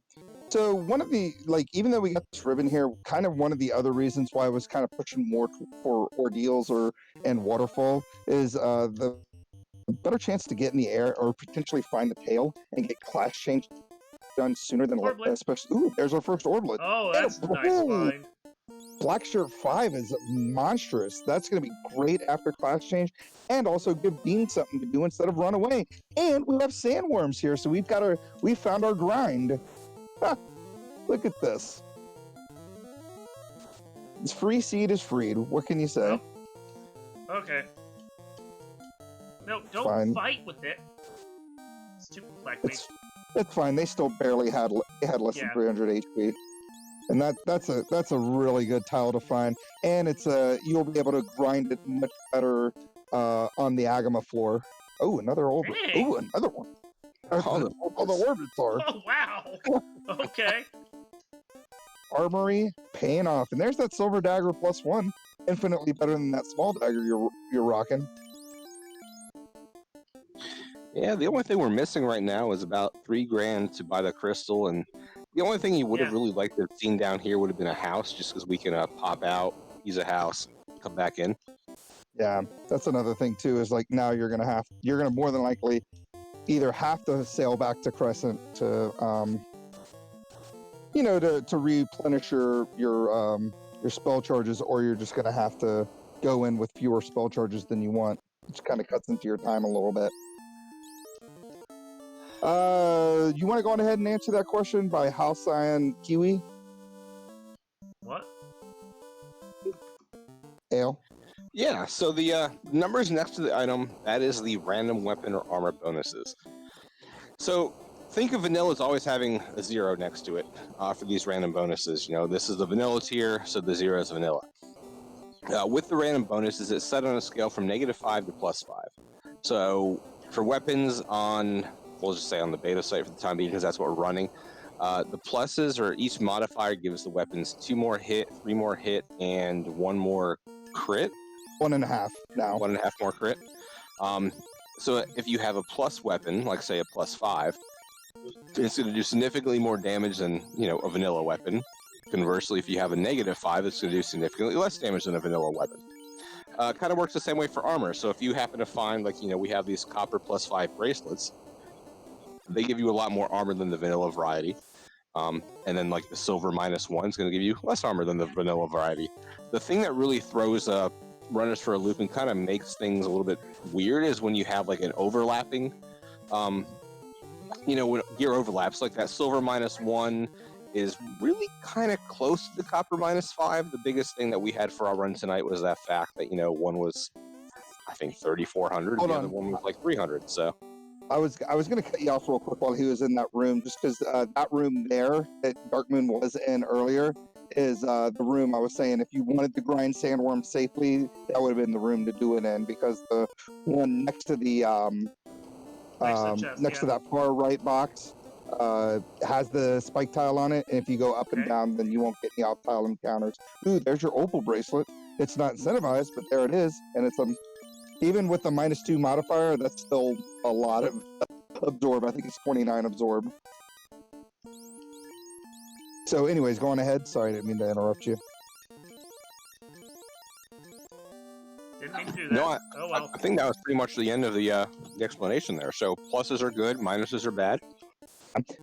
So one of the, even though we got this ribbon here, kind of one of the other reasons why I was kind of pushing more for Ordeals and Waterfall is the better chance to get in the air or potentially find the tail and get class change done sooner than especially. Ooh, there's our first Orblet. Oh, that's a nice find. Black Shirt 5 is monstrous. That's going to be great after class change, and also give Bean something to do instead of run away. And we have sandworms here, so we found our grind. Look at this. It's free seed is freed. What can you say? Oh. Okay. No, don't fight with it. Stupid black mage. It's fine. They still barely had less than 300 HP. And that's a really good tile to find, and you'll be able to grind it much better on the Agama floor. Oh, another Orbit. Oh, another one. All the Orbits are. Oh wow. Okay. Armory paying off, and there's that silver dagger +1, infinitely better than that small dagger you're rocking. Yeah, the only thing we're missing right now is about $3,000 to buy the crystal, and the only thing you would have really liked to have seen down here would have been a house, just because we can pop out, use a house, come back in. Yeah, that's another thing too. Is now you're gonna more than likely either have to sail back to Crescent to to replenish your spell charges, or you're just gonna have to go in with fewer spell charges than you want, which kind of cuts into your time a little bit. You want to go on ahead and answer that question by Halcyon Kiwi? What? Ale? Yeah, so the numbers next to the item, that is the random weapon or armor bonuses. So think of vanilla as always having a 0 next to it for these random bonuses. This is the vanilla tier, so the 0 is vanilla. With the random bonuses, it's set on a scale from -5 to +5. So for weapons we'll just say on the beta site for the time being, because that's what we're running. The pluses, or each modifier, gives the weapons 2 more hit, 3 more hit, and 1 more crit. 1.5 now. 1.5 more crit. So if you have a plus weapon, like say a +5, it's going to do significantly more damage than a vanilla weapon. Conversely, if you have a -5, it's going to do significantly less damage than a vanilla weapon. Kind of works the same way for armor. So if you happen to find, we have these copper +5 bracelets, they give you a lot more armor than the vanilla variety. And then the silver -1 is going to give you less armor than the vanilla variety. The thing that really throws runners for a loop and kind of makes things a little bit weird is when you have an overlapping, when gear overlaps, that silver -1 is really kind of close to the copper -5. The biggest thing that we had for our run tonight was that fact that, one was, I think, 3,400, and the other one was 300, so... I was going to cut you off real quick while he was in that room, just because that room there that Dark Moon was in earlier is the room I was saying if you wanted to grind sandworm safely, that would have been the room to do it in, because the one next to the next to that far right box has the spike tile on it, and if you go up and down, then you won't get any off tile encounters. Ooh, there's your opal bracelet. It's not incentivized, but there it is, and it's even with the -2 modifier, that's still a lot of absorb. I think it's 29 absorb. So anyways, going ahead. Sorry, I didn't mean to interrupt you. Didn't mean to do that. No, oh well. I think that was pretty much the end of the explanation there. So pluses are good, minuses are bad.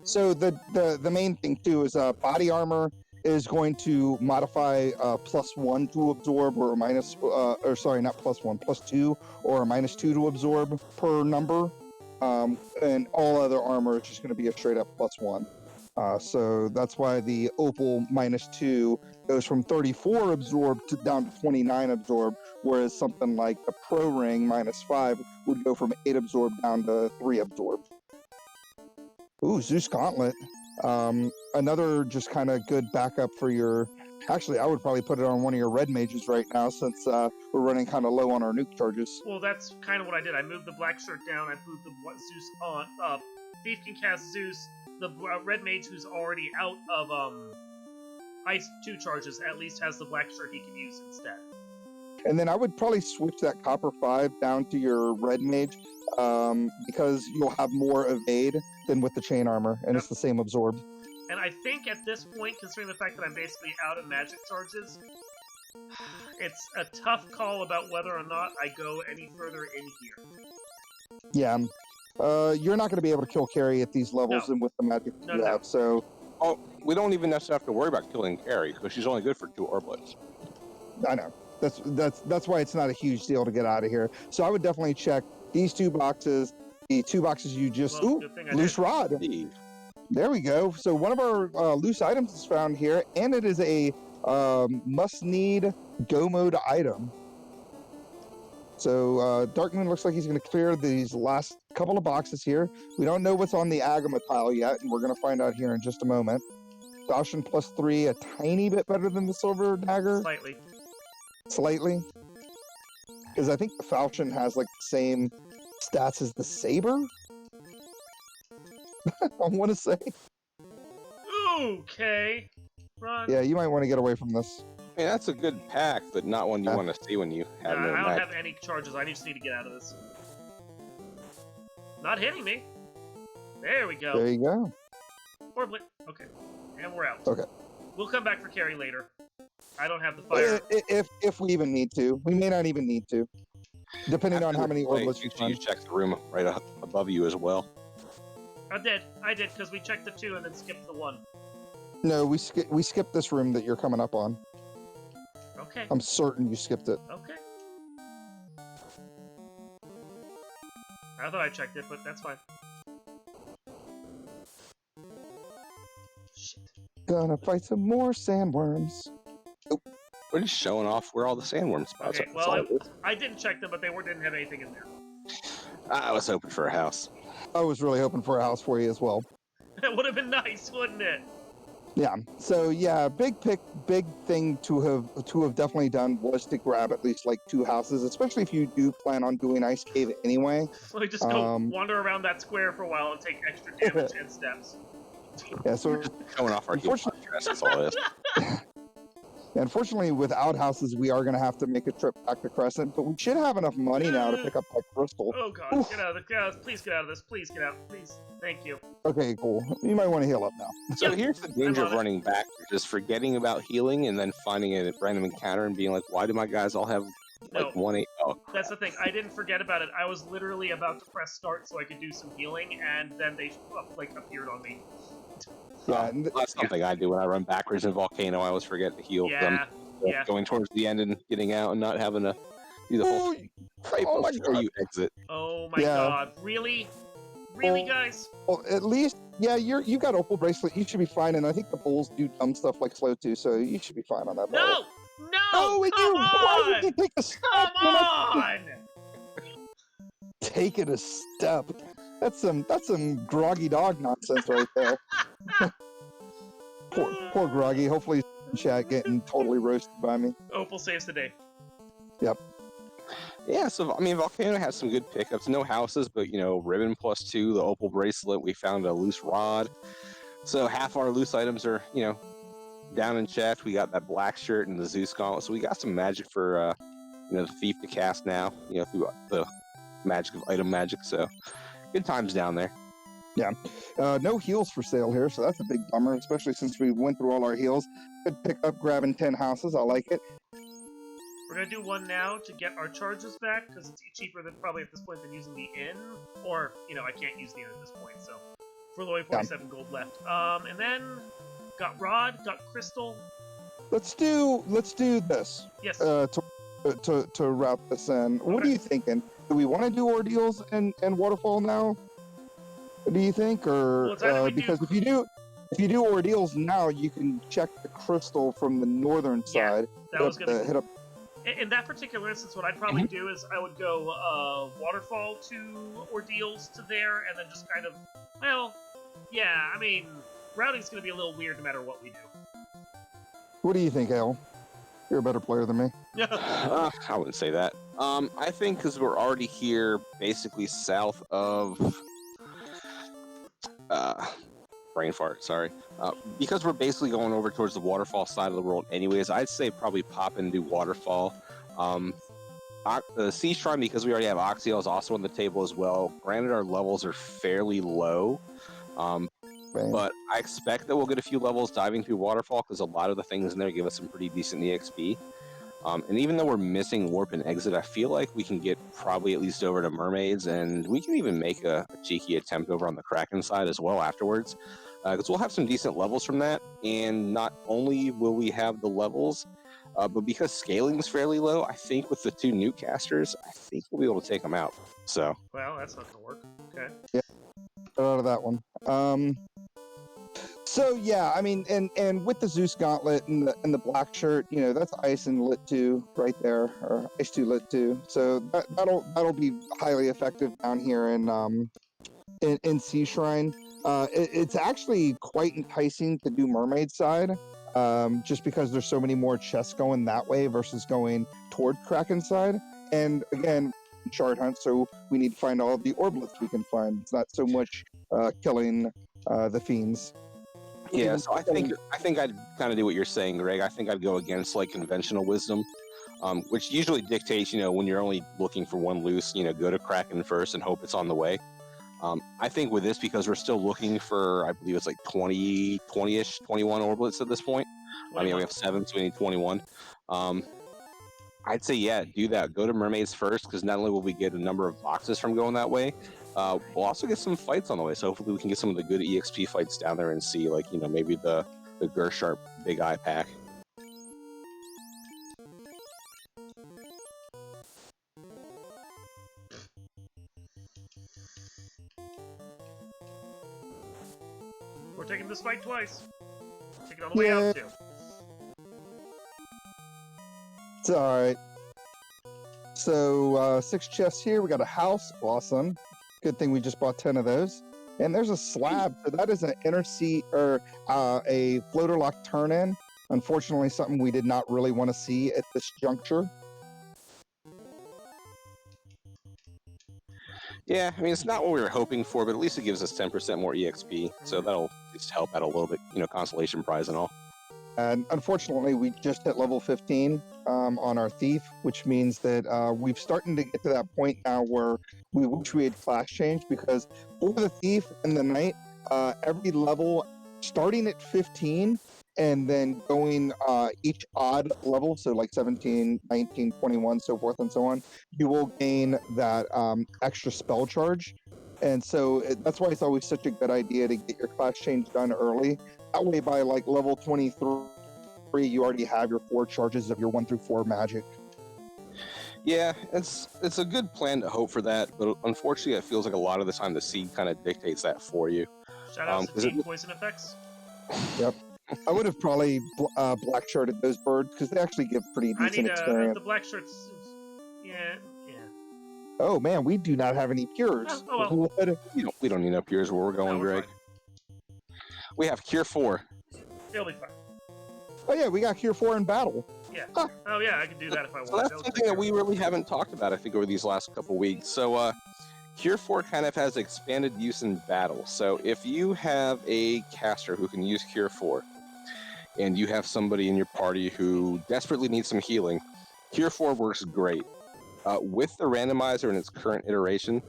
So the main thing too is body armor is going to modify +1 to absorb, or not +1, +2, or a -2 to absorb per number. And all other armor is just going to be a straight up +1. So that's why the opal -2 goes from 34 absorb down to 29 absorb, whereas something like the pro ring -5 would go from 8 absorb down to 3 absorb. Ooh, Zeus Gauntlet. Another just kind of good backup for your... Actually, I would probably put it on one of your red mages right now, since we're running kind of low on our nuke charges. Well, that's kind of what I did. I moved the black shirt down, I moved the Zeus on up. Thief can cast Zeus. The red mage who's already out of Ice 2 charges at least has the black shirt he can use instead. And then I would probably switch that copper 5 down to your red mage, because you'll have more evade than with the chain armor, and it's the same absorb. And I think at this point, considering the fact that I'm basically out of magic charges, it's a tough call about whether or not I go any further in here. Yeah. You're not going to be able to kill Carrie at these levels and with the magic you have, so... Oh, we don't even necessarily have to worry about killing Carrie, because she's only good for 2 orblets. I know. That's why it's not a huge deal to get out of here. So I would definitely check these 2 boxes, the 2 boxes you just... Well, loose rod. There we go. So one of our loose items is found here, and it is a must-need go mode item. So Dark Moon looks like he's going to clear these last couple of boxes here. We don't know what's on the Agama tile yet, and we're going to find out here in just a moment. Falchion +3, a tiny bit better than the Silver Dagger. Slightly. Because I think the Falchion has like the same stats as the Saber. I want to say. Okay. Run. Yeah, you might want to get away from this. I mean, that's a good pack, but not one you want to see when you have no I don't have any charges. I just need to get out of this. Not hitting me. There we go. There you go. Orblet. Okay. And we're out. Okay. We'll come back for Carrie later. I don't have the fire. If we even need to. We may not even need to. Depending on how many orblets you find. You check the room right up above you as well. I did, because we checked the 2 and then skipped the 1. No, we skipped this room that you're coming up on. Okay. I'm certain you skipped it. Okay. I thought I checked it, but that's fine. Shit. Gonna fight some more sandworms. Nope. We're just showing off where all the sandworm spots Okay, are. well, I didn't check them, but they didn't have anything in there. I was hoping for a house. I was really hoping for a house for you as well. That would have been nice, wouldn't it? Yeah. So yeah, big thing to have definitely done was to grab at least like 2 houses, especially if you do plan on doing Ice Cave anyway. So we just go wander around that square for a while and take extra damage and steps. Yeah. So we're just showing off our heal podcast. That's all it is. Unfortunately, with outhouses, we are going to have to make a trip back to Crescent, but we should have enough money now to pick up that crystal. Oh god, Oof. Get out of this. Please get out of this. Please get out. Please. Thank you. Okay, cool. You might want to heal up now. So here's the danger of running back. Just forgetting about healing and then finding a random encounter and being like, why do my guys all have like 1-8? Oh. That's the thing. I didn't forget about it. I was literally about to press start so I could do some healing, and then they appeared on me. Yeah, that's something I do when I run backwards in Volcano. I always forget to heal them. Yeah. Going towards the end and getting out and not having to do the whole thing right before you exit. Oh my god. Really? Really, guys? Well, at least, yeah, you got Opal Bracelet. You should be fine, and I think the bulls do dumb stuff like slow too, so you should be fine on that. No! Oh, Come on! Why would you take a step? Come on! Taking a step. That's some groggy dog nonsense right there. Poor Groggy. Hopefully he's in chat getting totally roasted by me. Opal saves the day. Yep. Yeah, so, I mean, Volcano has some good pickups. No houses, but, ribbon +2, the Opal Bracelet. We found a loose rod. So half our loose items are, down in chat. We got that black shirt and the Zeus Gauntlet. So we got some magic for, the Thief to cast now, through the magic of item magic. So good times down there. Yeah. No heals for sale here, so that's a big bummer, especially since we went through all our heals. Good pick up grabbing 10 houses. I like it. We're going to do one now to get our charges back, because it's cheaper than probably at this point than using the inn. Or, I can't use the inn at this point, so... For the way 47 gold left. And then... Got Rod, got Crystal. Let's do this. Yes. To wrap this in. What are you thinking? Do we want to do ordeals and Waterfall now? Do you think, or because if you do ordeals now, you can check the crystal from the northern side. That was gonna hit up. In that particular instance, what I'd probably do is I would go Waterfall to ordeals to there, and then just kind of, routing's gonna be a little weird no matter what we do. What do you think, Al? You're a better player than me. I wouldn't say that. I think because we're already here, basically south of. Brain fart, sorry. Because we're basically going over towards the Waterfall side of the world anyways, I'd say probably pop and do Waterfall. The Sea Shrine, because we already have Oxio, is also on the table as well. Granted, our levels are fairly low, but I expect that we'll get a few levels diving through Waterfall, because a lot of the things in there give us some pretty decent EXP. And even though we're missing Warp and Exit, I feel like we can get probably at least over to Mermaids, and we can even make a cheeky attempt over on the Kraken side as well afterwards, because we'll have some decent levels from that. And not only will we have the levels, but because scaling is fairly low, I think with the 2 nuke casters, I think we'll be able to take them out. So, well, that's not gonna work. Okay. Yeah, get out of that one. So yeah, I mean, and with the Zeus Gauntlet and the black shirt, you know, that's Ice and Lit 2 right there, or Ice 2 Lit 2. So that'll be highly effective down here in Sea Shrine. It's actually quite enticing to do Mermaid side, just because there's so many more chests going that way versus going toward Kraken side. And again, shard hunt, so we need to find all of the orblets we can find. It's not so much killing the fiends. yeah, so I think I'd kind of do what you're saying, Greg. I think I'd go against like conventional wisdom, which usually dictates, you know, when you're only looking for one loose, you know, go to Kraken first and hope it's on the way. I think with this, because we're still looking for, I believe it's like 20-ish, 21 orblets at this point. I mean, we have 7, so we need 21. I'd say, yeah, do that. Go to Mermaids first, because not only will we get a number of boxes from going that way, we'll also get some fights on the way. So hopefully we can get some of the good EXP fights down there and see, like, you know, maybe the Gersharp Big Eye pack. We're taking this fight twice. Take it all the way out too. It's alright. So 6 chests here. We got a house. Awesome. Good thing we just bought 10 of those. And there's a slab. So that is an inner seat or a floater lock turn in. Unfortunately, something we did not really want to see at this juncture. Yeah, I mean, it's not what we were hoping for, but at least it gives us 10% more EXP. So that'll just help out a little bit, you know, consolation prize and all. And unfortunately, we just hit level 15 on our thief, which means that we've starting to get to that point now where we wish we had class change, because for the thief and the knight, every level starting at 15 and then going each odd level, so like 17, 19, 21, so forth and so on, you will gain that extra spell charge. And so that's why it's always such a good idea to get your class change done early. That way, by like level 23, you already have your 4 charges of your 1 through 4 magic. Yeah, it's a good plan to hope for that, but unfortunately, it feels like a lot of the time the seed kind of dictates that for you. Shout out to Team Poison Effects. Yep. I would have probably black shirted those birds, because they actually give pretty decent experience. The black shirts. Yeah. Oh man, we do not have any cures. Oh well. We don't need no cures where we're going, Greg. We have Cure 4. It'll be fine. Oh yeah, we got Cure 4 in battle. Yeah. Huh. Oh yeah, I can do that if I want. So that's something that we really haven't talked about, I think, over these last couple weeks. So Cure 4 kind of has expanded use in battle. So if you have a caster who can use Cure 4, and you have somebody in your party who desperately needs some healing, Cure 4 works great. With the randomizer in its current iteration,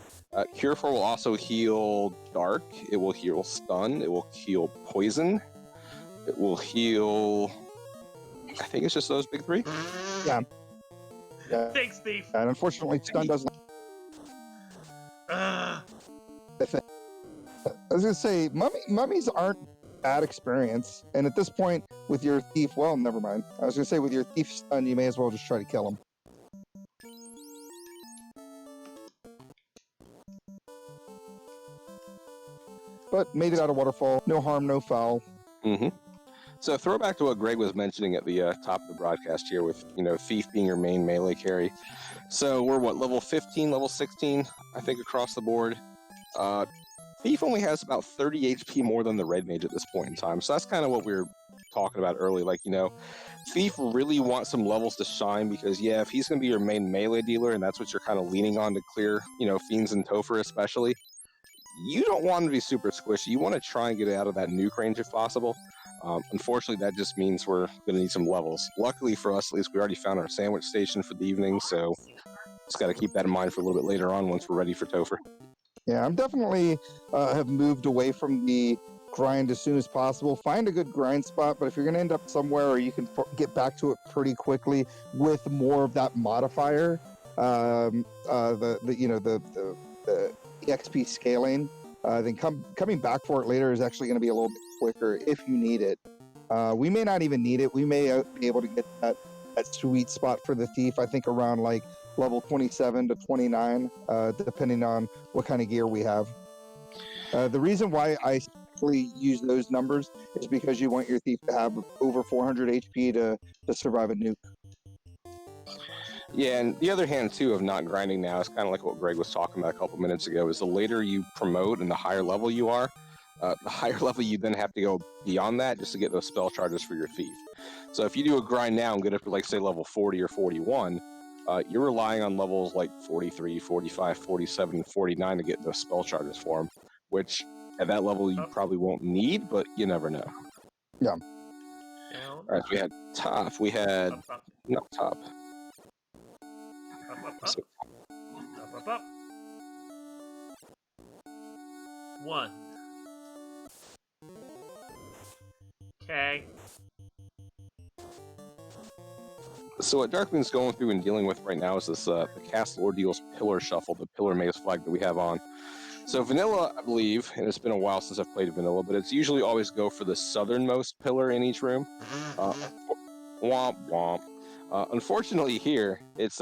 Cure 4 will also heal Dark, it will heal Stun, it will heal Poison, it will heal... I think it's just those big 3? Yeah. Thanks, Thief. And unfortunately, Stun doesn't... I was going to say, mummies aren't bad experience. And at this point, with your Thief... Well, never mind. I was going to say, with your Thief Stun, you may as well just try to kill him. But made it out of Waterfall. No harm, no foul. Mm-hmm. So throwback to what Greg was mentioning at the top of the broadcast here with, you know, Thief being your main melee carry. So we're, what, level 15, level 16, I think, across the board. Thief only has about 30 HP more than the Red Mage at this point in time. So that's kind of what we were talking about early. Like, you know, Thief really wants some levels to shine because, yeah, if he's going to be your main melee dealer and that's what you're kind of leaning on to clear, you know, Fiends and Topher especially, you don't want him to be super squishy. You want to try and get out of that nuke range if possible. Unfortunately, that just means we're going to need some levels. Luckily for us, at least, we already found our sandwich station for the evening, so just got to keep that in mind for a little bit later on once we're ready for Topher. Yeah, I'm definitely have moved away from the grind as soon as possible. Find a good grind spot, but if you're going to end up somewhere where you can get back to it pretty quickly with more of that modifier, the EXP scaling, then coming back for it later is actually going to be a little bit quicker if you need it. We may not even need it. We may be able to get that sweet spot for the thief, I think around like level 27 to 29, depending on what kind of gear we have. The reason why I specifically use those numbers is because you want your thief to have over 400 HP to survive a nuke. Yeah, and the other hand, too, of not grinding now is kind of like what Greg was talking about a couple minutes ago, is the later you promote and the higher level you are, the higher level you then have to go beyond that just to get those spell charges for your thief. So if you do a grind now and get up to, like, say, level 40 or 41, you're relying on levels like 43, 45, 47, and 49 to get those spell charges for them, which at that level you probably won't need, but you never know. Yeah. All right, so we had top. We had... Not top. Up. 1. Okay. So what Darkwing's going through and dealing with right now is this the Castle Ordeal's Pillar Shuffle, the Pillar Maze flag that we have on. So vanilla, I believe, and it's been a while since I've played vanilla, but it's usually always go for the southernmost pillar in each room. Womp womp. Unfortunately here, it's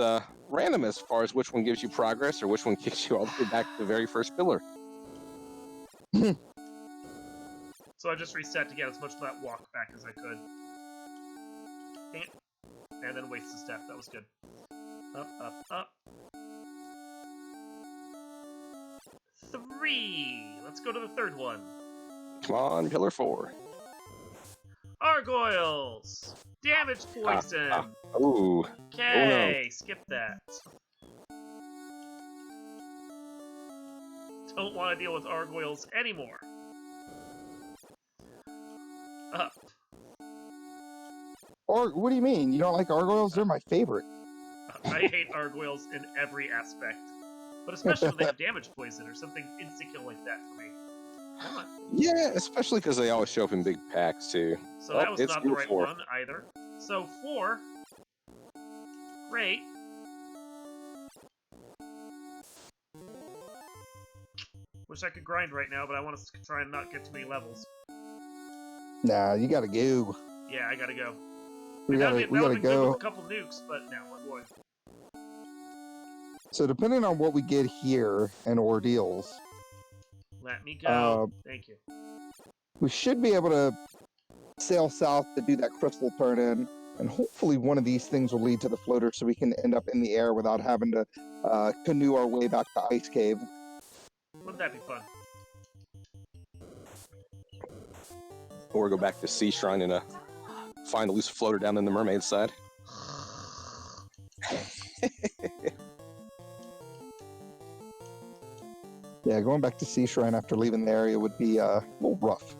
random as far as which one gives you progress or which one kicks you all the way back to the very first pillar. So I just reset to get as much of that walk back as I could. Dang it. And then waste a step. That was good. Up. 3. Let's go to the third one. Come on, pillar 4. Gargoyles! Damage poison! Ooh. Okay, Oh, no. Skip that. Don't want to deal with gargoyles anymore. Up. Or what do you mean? You don't like gargoyles? They're my favorite. I hate gargoyles in every aspect. But especially when they have damage poison or something insta-kill like that for me. Come on. Yeah, especially because they always show up in big packs, too. So that was not the right one either. So 4. Great. Wish I could grind right now, but I want to try and not get too many levels. Nah, you gotta go. Yeah, I gotta go. We gotta go. Good with a couple nukes, but now we're going. So depending on what we get here and ordeals, let me go. Thank you. We should be able to sail south to do that crystal turn in, and hopefully one of these things will lead to the floater so we can end up in the air without having to canoe our way back to Ice Cave. Wouldn't that be fun? Or go back to Sea Shrine and find a loose floater down in the mermaid side. Yeah, going back to Sea Shrine after leaving the area would be a little rough.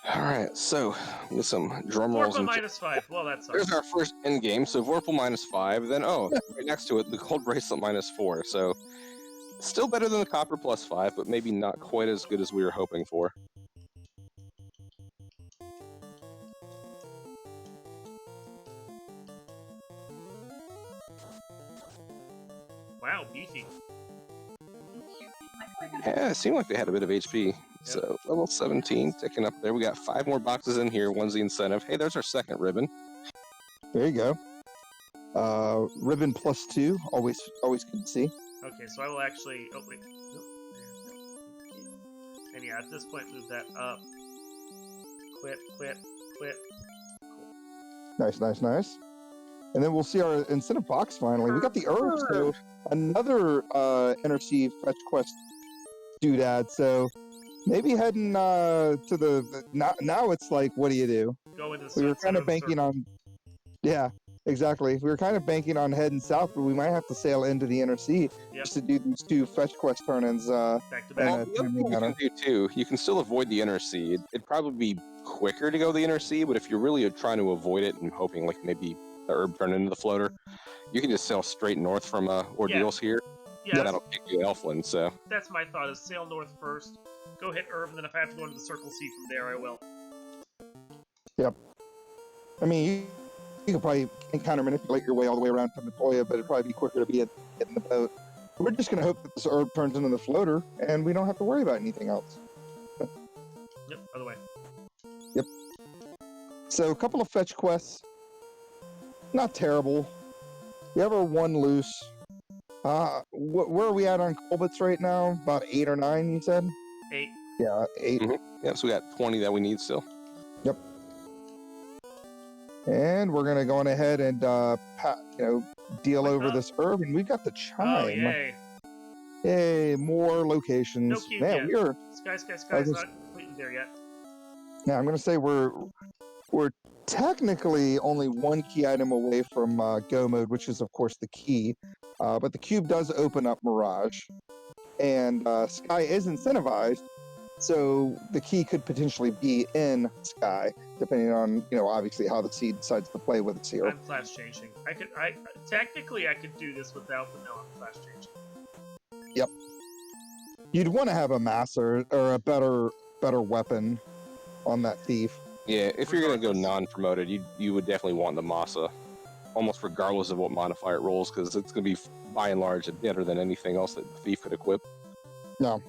Alright, so with some drum rolls and -5. Well, that's there's our first end game. So Vorpal -5, then right next to it, the Gold Bracelet -4. So still better than the Copper +5, but maybe not quite as good as we were hoping for. Wow, beefy. Yeah, it seemed like they had a bit of HP. Yep. So level 17, ticking up there. We got 5 more boxes in here. One's the incentive. Hey, there's our second ribbon. There you go. Ribbon +2, always good to see. Okay, so I will actually. Oh wait. Nope. And yeah, at this point, move that up. Quit. Cool. Nice. And then we'll see our incentive box finally. We got the Earth, so another NRC fetch quest doodad. So maybe heading to the now it's like, what do you do? Go into we were kind of banking on, yeah, exactly. We were kind of banking on heading south, but we might have to sail into the inner sea just to do these 2 fetch quest turn-ins. Back to back. Well, the other thing you can do too, you can still avoid the inner sea. It'd probably be quicker to go the inner sea, but if you're really trying to avoid it and hoping like maybe the herb turn into the floater, you can just sail straight north from Ordeals here. Yeah, that'll kick you to Elfland. So that's my thought: is sail north first, go hit herb, and then if I have to go into the Circle Sea from there, I will. Yep. I mean, you could probably counter manipulate your way all the way around to Matoya, but it'd probably be quicker to be in the boat. We're just going to hope that this herb turns into the floater, and we don't have to worry about anything else. Yep, other way. Yep. So, a couple of fetch quests. Not terrible. We have our 1 loose. Where are we at on Colbits right now? About 8 or 9, you said? 8. Yeah, 8. Yeah, so we got 20 that we need still. Yep. And we're gonna go on ahead and deal over this herb, and we got the chime. Oh yay! Yay! More locations. No cube Man, yet. Sky's not completely there yet. Yeah, I'm gonna say we're technically only 1 key item away from go mode, which is of course the key. But the cube does open up Mirage, and Sky is incentivized, so the key could potentially be in Sky, depending on obviously how the seed decides to play with us here. I'm flash changing. Technically I could do this without, but no, I'm flash changing. Yep. You'd want to have a master or a better weapon on that thief. Yeah, if you're gonna go non-promoted, you would definitely want the Masa, almost regardless of what modifier it rolls, because it's gonna be by and large better than anything else that the thief could equip. No.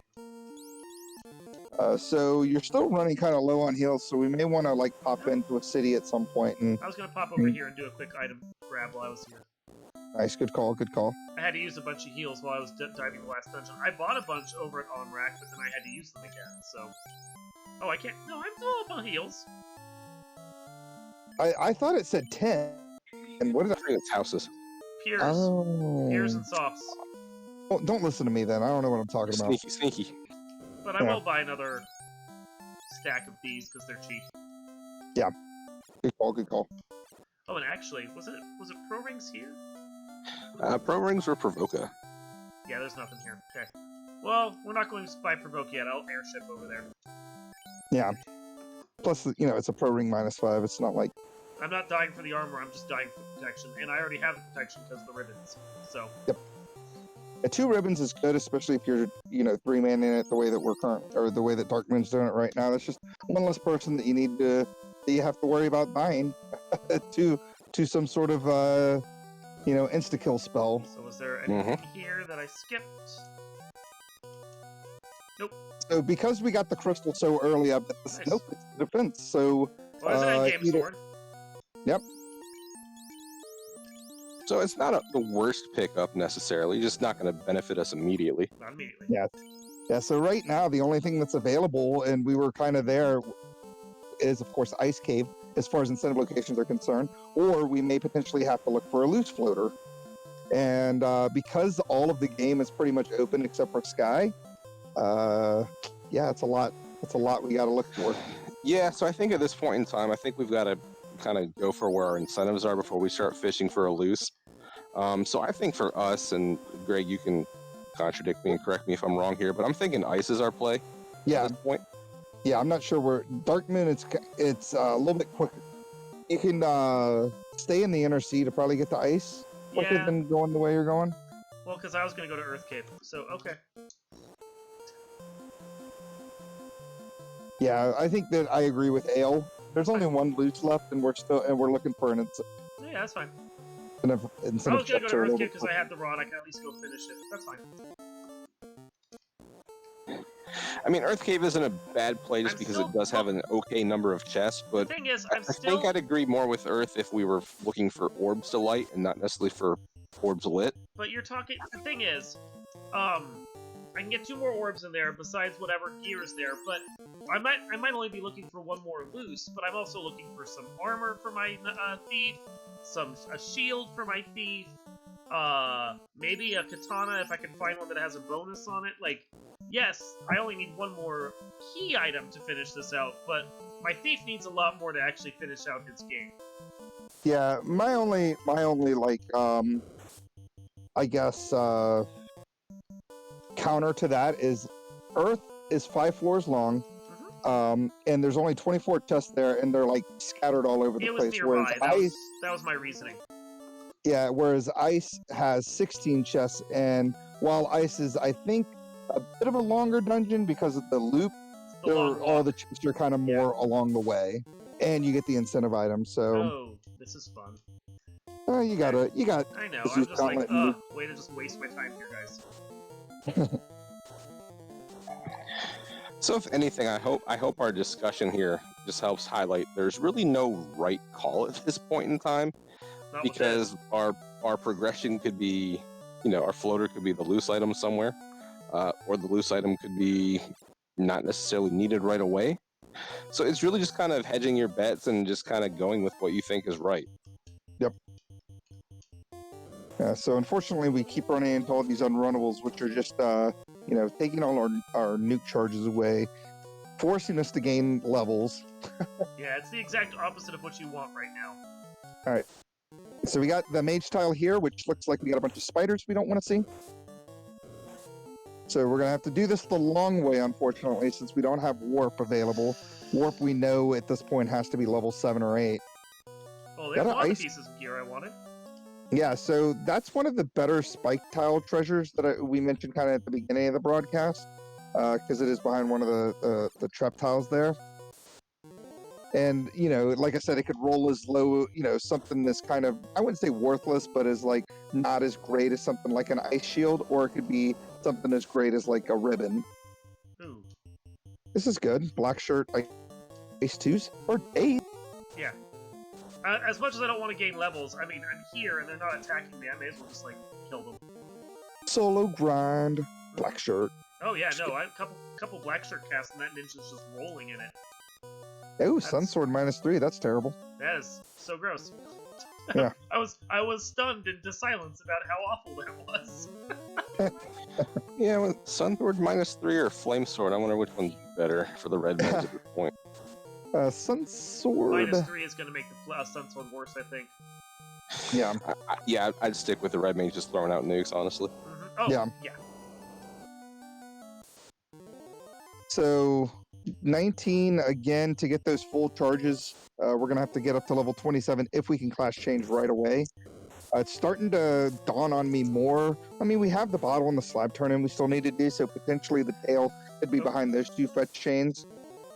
So you're still running kind of low on heals, so we may want to like pop into a city at some point. And I was gonna pop over here and do a quick item grab while I was here. Nice, good call, good call. I had to use a bunch of heals while I was diving the last dungeon. I bought a bunch over at Onrak, but then I had to use them again. So, oh, I can't. No, I'm still up on heals. I thought it said 10. And what did I think it's houses? Piers. Oh. Piers and softs. Oh, don't listen to me then. I don't know what I'm talking about. Sneaky. But I will buy another stack of these because they're cheap. Yeah. Good call, good call. Oh, and actually, was it Pro Rings here? Pro Rings or Provoca? Yeah, there's nothing here. Okay. Well, we're not going to buy Provoke yet. I'll airship over there. Yeah. Plus, it's a Pro Ring -5. It's not like... I'm not dying for the armor, I'm just dying for protection. And I already have the protection because of the ribbons. So. Yep. 2 ribbons is good, especially if you're, 3-man in it the way that we're the way that Darkmoon's doing it right now. That's just one less person that you have to worry about buying to some sort of, insta-kill spell. So was there anything here that I skipped? Nope. So because we got the crystal so early, I bet Nice. Nope, it's defense. So, Well, there's an endgame sword. Yep. So it's not the worst pickup necessarily, just not going to benefit us immediately. Not immediately. Yeah, so right now, the only thing that's available, and we were kind of there, is, of course, Ice Cave, as far as incentive locations are concerned, or we may potentially have to look for a loose floater. And because all of the game is pretty much open except for Sky, it's a lot we got to look for. Yeah, so I think at this point in time, I think we've got to kind of go for where our incentives are before we start fishing for a loose. So I think for us, and Greg, you can contradict me and correct me if I'm wrong here, but I'm thinking ice is our play. Yeah. At this point. Yeah, I'm not sure where Darkmoon. It's a little bit quicker. You can stay in the inner sea to probably get to ice quicker than going the way you're going. Well, because I was going to go to Earth Cave, so okay. Yeah, I think that I agree with Ale. There's only 1 loose left, and we're looking for an Yeah, that's fine. I was going to go to Earth Cave because I had the rod. I can at least go finish it. That's fine. I mean, Earth Cave isn't a bad play just because it does have an okay number of chests, but the thing is, I think I'd agree more with Earth if we were looking for orbs to light and not necessarily for orbs lit. But you're talking... The thing is, I can get 2 more orbs in there besides whatever gear is there, but I might only be looking for 1 more loose, but I'm also looking for some armor for my thief, a shield for my thief, maybe a katana if I can find one that has a bonus on it. Like, yes, I only need 1 more key item to finish this out, but my thief needs a lot more to actually finish out his game. Yeah, my only like I guess counter to that is Earth is 5 floors long. And there's only 24 chests there, and they're like scattered all over the It was place. Whereas nearby. ice, That was my reasoning. yeah, whereas ice has 16 chests, and while ice is, I think, a bit of a longer dungeon because of the loop, all the chests are kind of more along the way, and you get the incentive items. So, oh, this is fun. you got. I know. I'm just like, way to just waste my time here, guys. So if anything, I hope our discussion here just helps highlight there's really no right call at this point in time, because our progression could be, our floater could be the loose item somewhere, or the loose item could be not necessarily needed right away. So it's really just kind of hedging your bets and just kind of going with what you think is right. Yep. Yeah, so unfortunately, we keep running into all these unrunnables, which are just, taking all our nuke charges away, forcing us to gain levels. Yeah, it's the exact opposite of what you want right now. All right. So we got the mage tile here, which looks like we got a bunch of spiders we don't want to see. So we're going to have to do this the long way, unfortunately, since we don't have warp available. Warp, we know at this point, has to be level 7 or 8. Oh, there's a lot of pieces of gear I wanted. Yeah, so that's one of the better spike tile treasures that we mentioned kind of at the beginning of the broadcast, because it is behind one of the trap tiles there. And, like I said, it could roll as low, something that's kind of, I wouldn't say worthless, but is like not as great as something like an ice shield, or it could be something as great as like a ribbon. Ooh. This is good. Black shirt, ice 2s, or 8. Yeah. As much as I don't want to gain levels, I mean, I'm here and they're not attacking me. I may as well just, kill them. Solo grind, black shirt. Oh, yeah, no, I have a couple black shirt casts and that ninja's just rolling in it. Oh, Sun Sword -3, that's terrible. That is so gross. Yeah. I was stunned into silence about how awful that was. Yeah, with Sun Sword -3 or Flame Sword, I wonder which one's better for the red mage at this point. Sun Sword -3 is going to make the Sun Sword worse, I think. Yeah. I'd stick with the red mage just throwing out nukes, honestly. Mm-hmm. Oh, yeah. So 19 again to get those full charges. We're gonna have to get up to level 27 if we can class change right away. It's starting to dawn on me more. I mean, we have the bottle and the slab turn-in we still need to do, so potentially the tail could be behind those 2 fetch chains.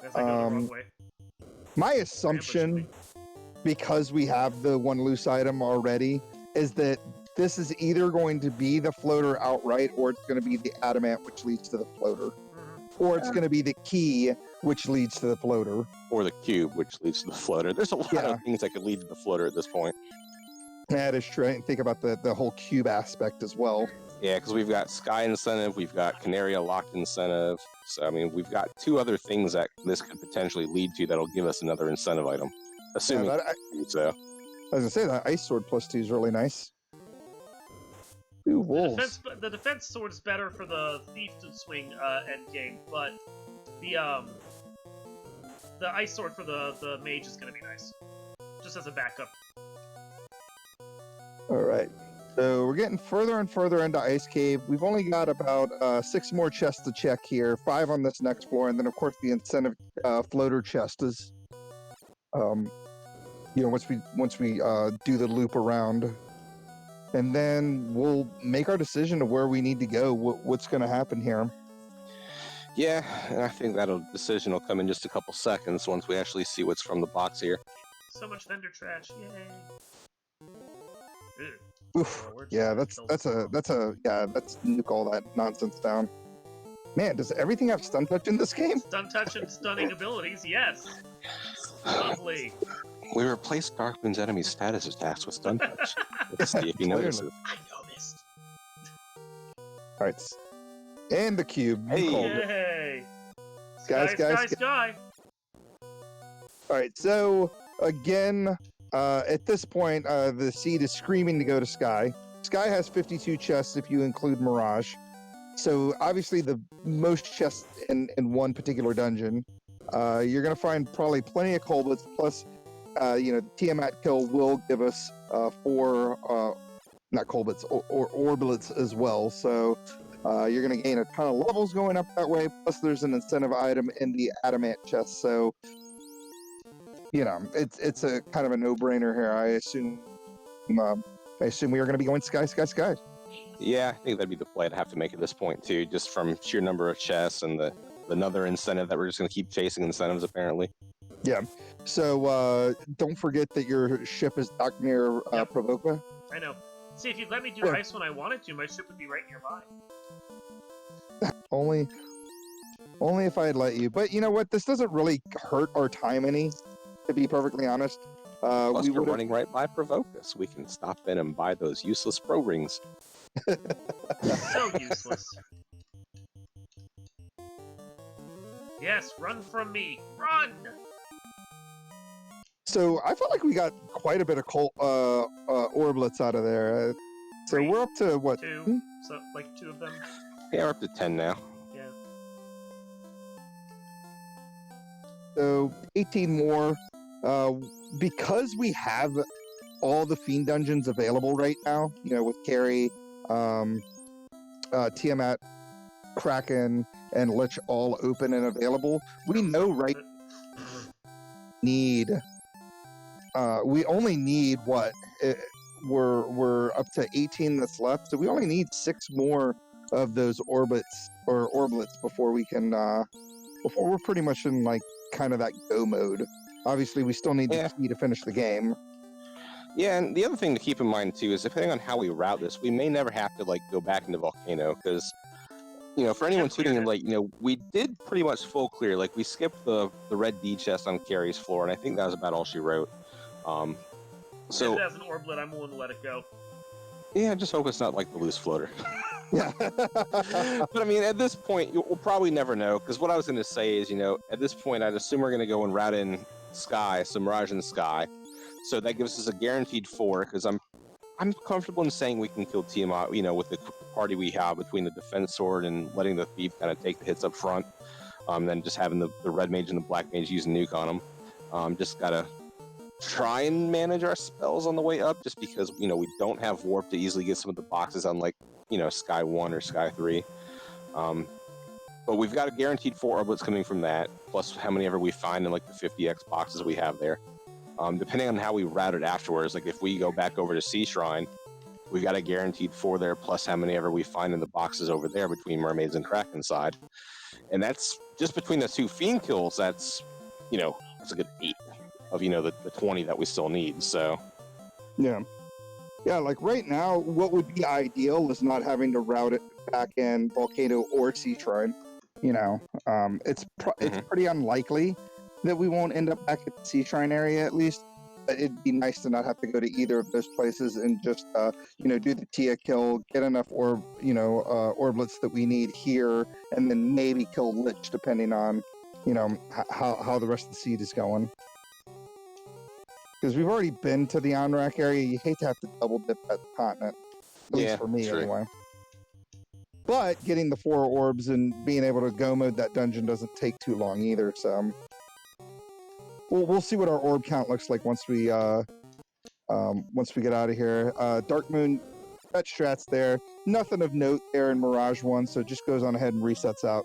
As I go the wrong way. My assumption, because we have the 1 loose item already, is that this is either going to be the floater outright, or it's going to be the adamant, which leads to the floater. Or it's going to be the key, which leads to the floater. Or the cube, which leads to the floater. There's a lot of things that could lead to the floater at this point. That is true. And think about the whole cube aspect as well. Yeah, because we've got Sky Incentive, we've got Canaria Locked Incentive. So, I mean, we've got 2 other things that this could potentially lead to that'll give us another incentive item. Assuming so. I was going to say, that Ice Sword +2 is really nice. Ooh, wolves. The defense sword is better for the thief to swing end game, but the ice sword for the mage is going to be nice, just as a backup. All right, so we're getting further and further into Ice Cave. We've only got about 6 more chests to check here, 5 on this next floor, and then of course the incentive floater chest is, once we do the loop around. And then we'll make our decision of where we need to go, what's going to happen here. Yeah, and I think that decision will come in just a couple seconds once we actually see what's from the box here. So much vendor trash, yay! Oof. Yeah, let's nuke all that nonsense down. Man, does everything have stun touch in this game? Stun touch and stunning abilities, yes. Lovely. We replaced Darkmoon's enemy status attacks with stun touch. Let's see if he notices. I noticed. All right, and the cube. Hey, yay! Sky. All right, so again, at this point, the seed is screaming to go to Sky. Sky has 52 chests if you include Mirage. So obviously the most chests in one particular dungeon. You're gonna find probably plenty of Colbits, plus the Tiamat kill will give us 4, not Colbits, or Orblets as well. So you're going to gain a ton of levels going up that way. Plus, there's an incentive item in the Adamant chest. So, it's a kind of a no-brainer here. I assume we are going to be going sky, sky, sky. Yeah, I think that'd be the play to have to make at this point too, just from sheer number of chests and the another incentive that we're just going to keep chasing incentives apparently. Yeah. So don't forget that your ship is docked near Provoca. I know. See, if you'd let me do ice when I wanted to, my ship would be right nearby. Only if I had let you. But you know what? This doesn't really hurt our time any, to be perfectly honest. Plus, we're running right by Provoca, so we can stop in and buy those useless pro rings. So useless. Yes, run from me. Run! So I felt like we got quite a bit of Orblets out of there. So we're up to what? 2. So, like 2 of them? Yeah, we're up to 10 now. Yeah. So 18 more. Because we have all the Fiend dungeons available right now, with Carrie, Tiamat, Kraken, and Lich all open and available, we know we only need what? We're up to 18 that's left, so we only need 6 more of those Orblets before we can before we're pretty much in like kind of that go mode. Obviously, we still need the key to finish the game. Yeah, and the other thing to keep in mind too is depending on how we route this, we may never have to go back into Volcano because, for anyone tuning in, we did pretty much full clear. Like we skipped the red D chest on Carrie's floor, and I think that was about all she wrote. So if it has an Orblet, I'm willing to let it go. Yeah, I just hope it's not like the loose floater. Yeah. But I mean, at this point, we'll probably never know because what I was going to say is, at this point, I'd assume we're going to go and route in Sky, so Mirage and Sky. So that gives us a guaranteed 4 because I'm comfortable in saying we can kill Tiamat, with the party we have between the defense sword and letting the thief kind of take the hits up front. Then just having the red mage and the black mage use a nuke on them. Just gotta try and manage our spells on the way up just because, we don't have warp to easily get some of the boxes on Sky 1 or Sky 3. But we've got a guaranteed 4 Orblets coming from that, plus how many ever we find in the 50x boxes we have there. Depending on how we route it afterwards, if we go back over to Sea Shrine, we got a guaranteed 4 there, plus how many ever we find in the boxes over there between Mermaids and Kraken side. And that's just between the 2 Fiend kills, that's a good 8 of, the 20 that we still need, so. Yeah. Yeah, right now, what would be ideal is not having to route it back in Volcano or Sea Shrine. It's pretty unlikely that we won't end up back at the Sea Shrine area at least. But it'd be nice to not have to go to either of those places and just, do the Tia kill, get enough Orblets that we need here, and then maybe kill Lich depending on, how the rest of the seed is going. Because we've already been to the Onrak area, you hate to have to double dip at the continent. At least for me, anyway. But getting the 4 orbs and being able to go mode that dungeon doesn't take too long either, so. We'll see what our orb count looks like once we get out of here. Dark Moon, that strat's there. Nothing of note there in Mirage 1, so it just goes on ahead and resets out.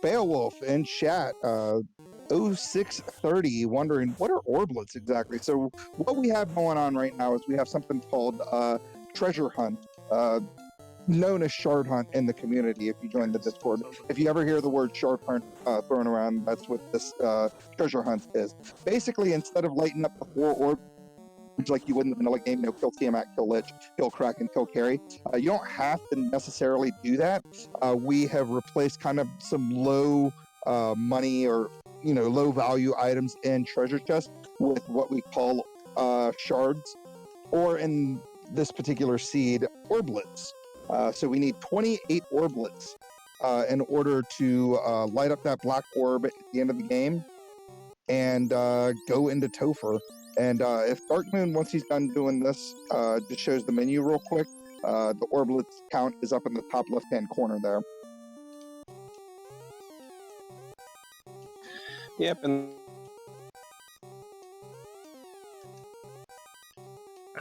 Beowulf in chat, 0630, wondering what are Orblets exactly? So what we have going on right now is we have something called Treasure Hunt, known as Shard Hunt in the community if you join the Discord. If you ever hear the word Shard Hunt thrown around, that's what this Treasure Hunt is. Basically, instead of lighting up the 4 orbs like you would in the vanilla game, kill Tiamat, kill Lich, kill Kraken, kill Carrie, you don't have to necessarily do that. We have replaced kind of some low money or low value items in treasure chests with what we call shards, or in this particular seed, Orblets. So we need 28 Orblets in order to light up that black orb at the end of the game and go into Topher. And if Dark Moon, once he's done doing this, just shows the menu real quick, the Orblets count is up in the top left-hand corner there. Yep, and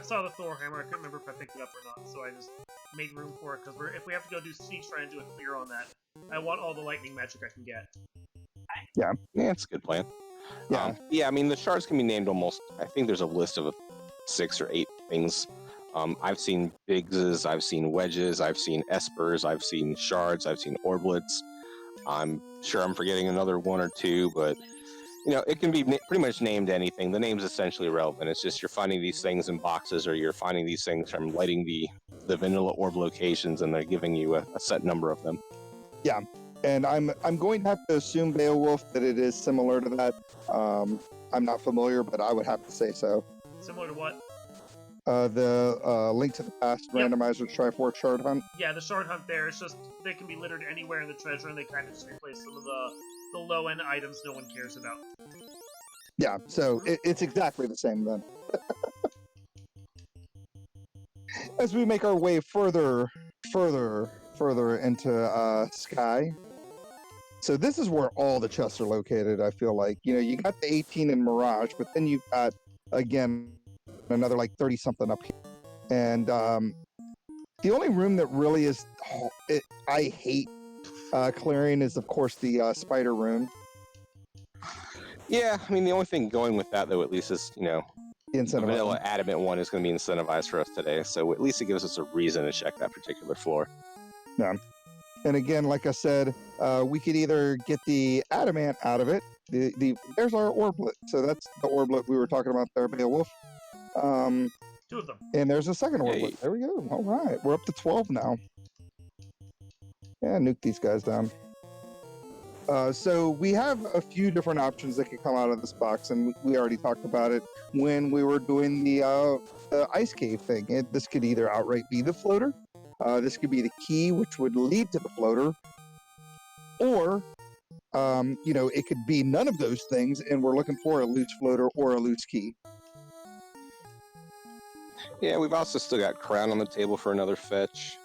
I saw the Thor hammer. I couldn't remember if I picked it up or not, so I just made room for it, because if we have to go do siege, try and do a clear on that, I want all the lightning magic I can get. Yeah, it's a good plan. Yeah. I mean, the shards can be named almost, I think there's a list of 6 or 8 things. I've seen Biggses, I've seen wedges, I've seen espers, I've seen shards, I've seen orblets. I'm sure I'm forgetting another 1 or 2, but it can be pretty much named anything. The name's essentially irrelevant. It's just you're finding these things in boxes, or you're finding these things from lighting the vanilla orb locations, and they're giving you a set number of them. Yeah, and I'm going to have to assume, Beowulf, that it is similar to that. I'm not familiar, but I would have to say so. Similar to what? The Link to the Past randomizer Triforce shard hunt. Yeah, the shard hunt there. It's just they can be littered anywhere in the treasure, and they kind of just replace some of the low-end items no one cares about. Yeah, so it's exactly the same then. As we make our way further into Sky. So this is where all the chests are located, I feel like. You got the 18 in Mirage, but then you've got, again, another like 30-something up here. And the only room that really is, I hate clearing is, of course, the spider room. Yeah, I mean, the only thing going with that, though, at least is, the vanilla adamant one is going to be incentivized for us today. So at least it gives us a reason to check that particular floor. Yeah. And again, like I said, we could either get the adamant out of it. There's our orblet. So that's the orblet we were talking about there, Beowulf. 2 of them. And there's a second orblet. There we go. All right. We're up to 12 now. Yeah, nuke these guys down. So we have a few different options that could come out of this box, and we already talked about it when we were doing the ice cave thing. This could either outright be the floater. This could be the key, which would lead to the floater. Or, it could be none of those things, and we're looking for a loose floater or a loose key. Yeah, we've also still got Crown on the table for another fetch.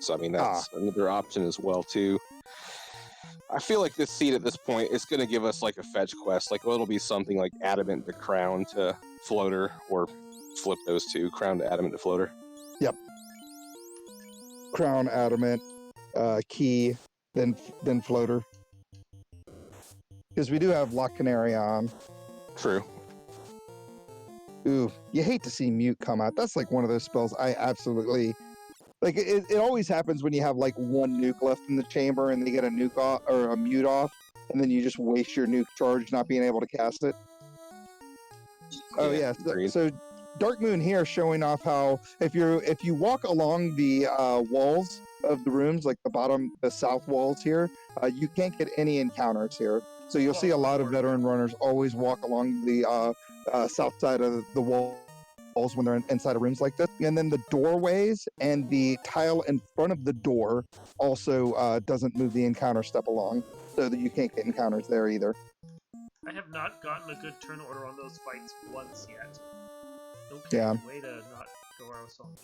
So, I mean, that's another option as well, too. I feel like this seed at this point is going to give us, like, a fetch quest. Like, it'll be something like Adamant to Crown to Floater, or flip those two, Crown to Adamant to Floater. Yep. Crown, Adamant, key, then Floater. Because we do have Lock Canary on. True. Ooh, you hate to see Mute come out. That's like one of those spells I absolutely... Like, it always happens when you have, like, one nuke left in the chamber and they get a nuke off, or a Mute off, and then you just waste your nuke charge not being able to cast it. Oh, yeah. So Dark Moon here showing off how if you walk along the walls of the rooms, like the south walls here, you can't get any encounters here. So you'll see a lot of veteran runners always walk along the south side of the walls when they're inside of rooms like this. And then the doorways and the tile in front of the door also doesn't move the encounter step along, so that you can't get encounters there either. I have not gotten a good turn order on those fights once yet. Okay, yeah. Way to not go where I was talking.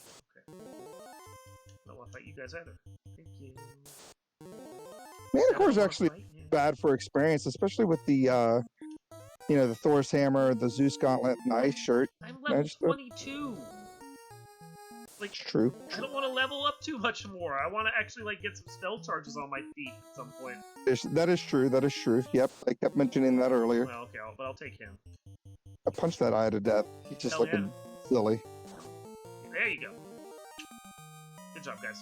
Okay. I don't want to fight you guys either. Thank you. Manticore is actually bad for experience, especially with the the Thor's hammer, the Zeus gauntlet, and the ice shirt. I'm level 22. Like, true. I don't want to level up too much more. I want to actually get some spell charges on my feet at some point. That is true. That is true. Yep, I kept mentioning that earlier. Well, okay, but I'll take him. I punched that eye to death. He's just looking silly. There you go. Good job, guys.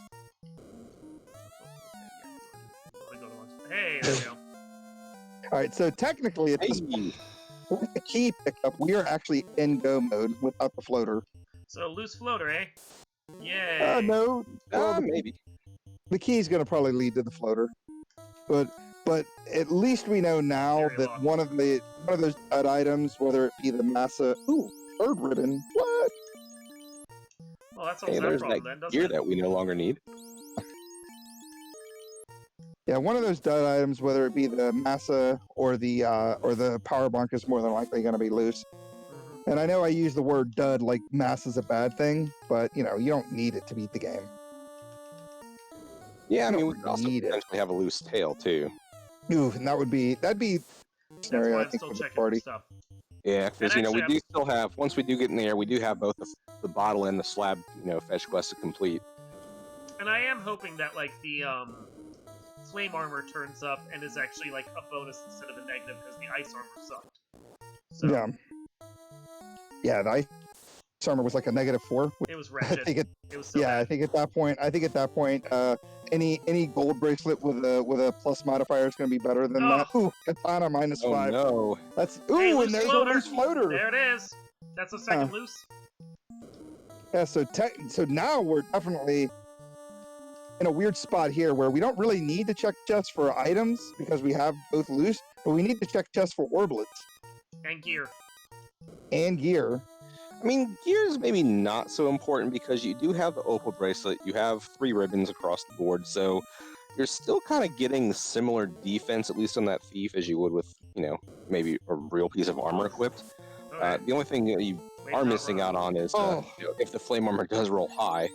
Hey, there we go. All right, so technically, it's with the key pickup, we are actually in go mode without the floater. So loose floater, eh? Yay. No. Maybe. The key is going to probably lead to the floater, but at least we know now that one of those items, whether it be the massa, third ribbon. What? Well, that's all that problem then, doesn't gear it? that we no longer need. Yeah, one of those dud items, whether it be the massa or the power bunk, is more than likely going to be loose. Mm-hmm. And I know I use the word dud like massa's a bad thing, but you don't need it to beat the game. Yeah, I mean, we could also potentially have a loose tail too. Ooh, and that'd be scenario, I think, for the party. Yeah, because And we actually, do still have, once we do get in the air, we do have both the bottle and the slab, fetch quest to complete. and I am hoping that like the flame armor turns up and is actually like a bonus instead of a negative because the ice armor sucked. So Yeah, the ice armor was like a -4. it was I wretched. think It was so yeah, bad. I think at that point, any gold bracelet with a plus modifier is going to be better than that. Ooh, katana -5. Oh no! That's Hey, and loose there's floater. a loose floater. There it is. That's a second loose. Yeah, so now we're definitely in a weird spot here where we don't really need to check chests for items because we have both loose, but we need to check chests for orblets And gear. and gear. I mean, gear is maybe not so important because you do have the opal bracelet, you have 3 ribbons across the board, so you're still kind of getting similar defense, at least on that thief, as you would with, maybe a real piece of armor equipped. Okay. The only thing that you are missing out on is if the flame armor does roll high.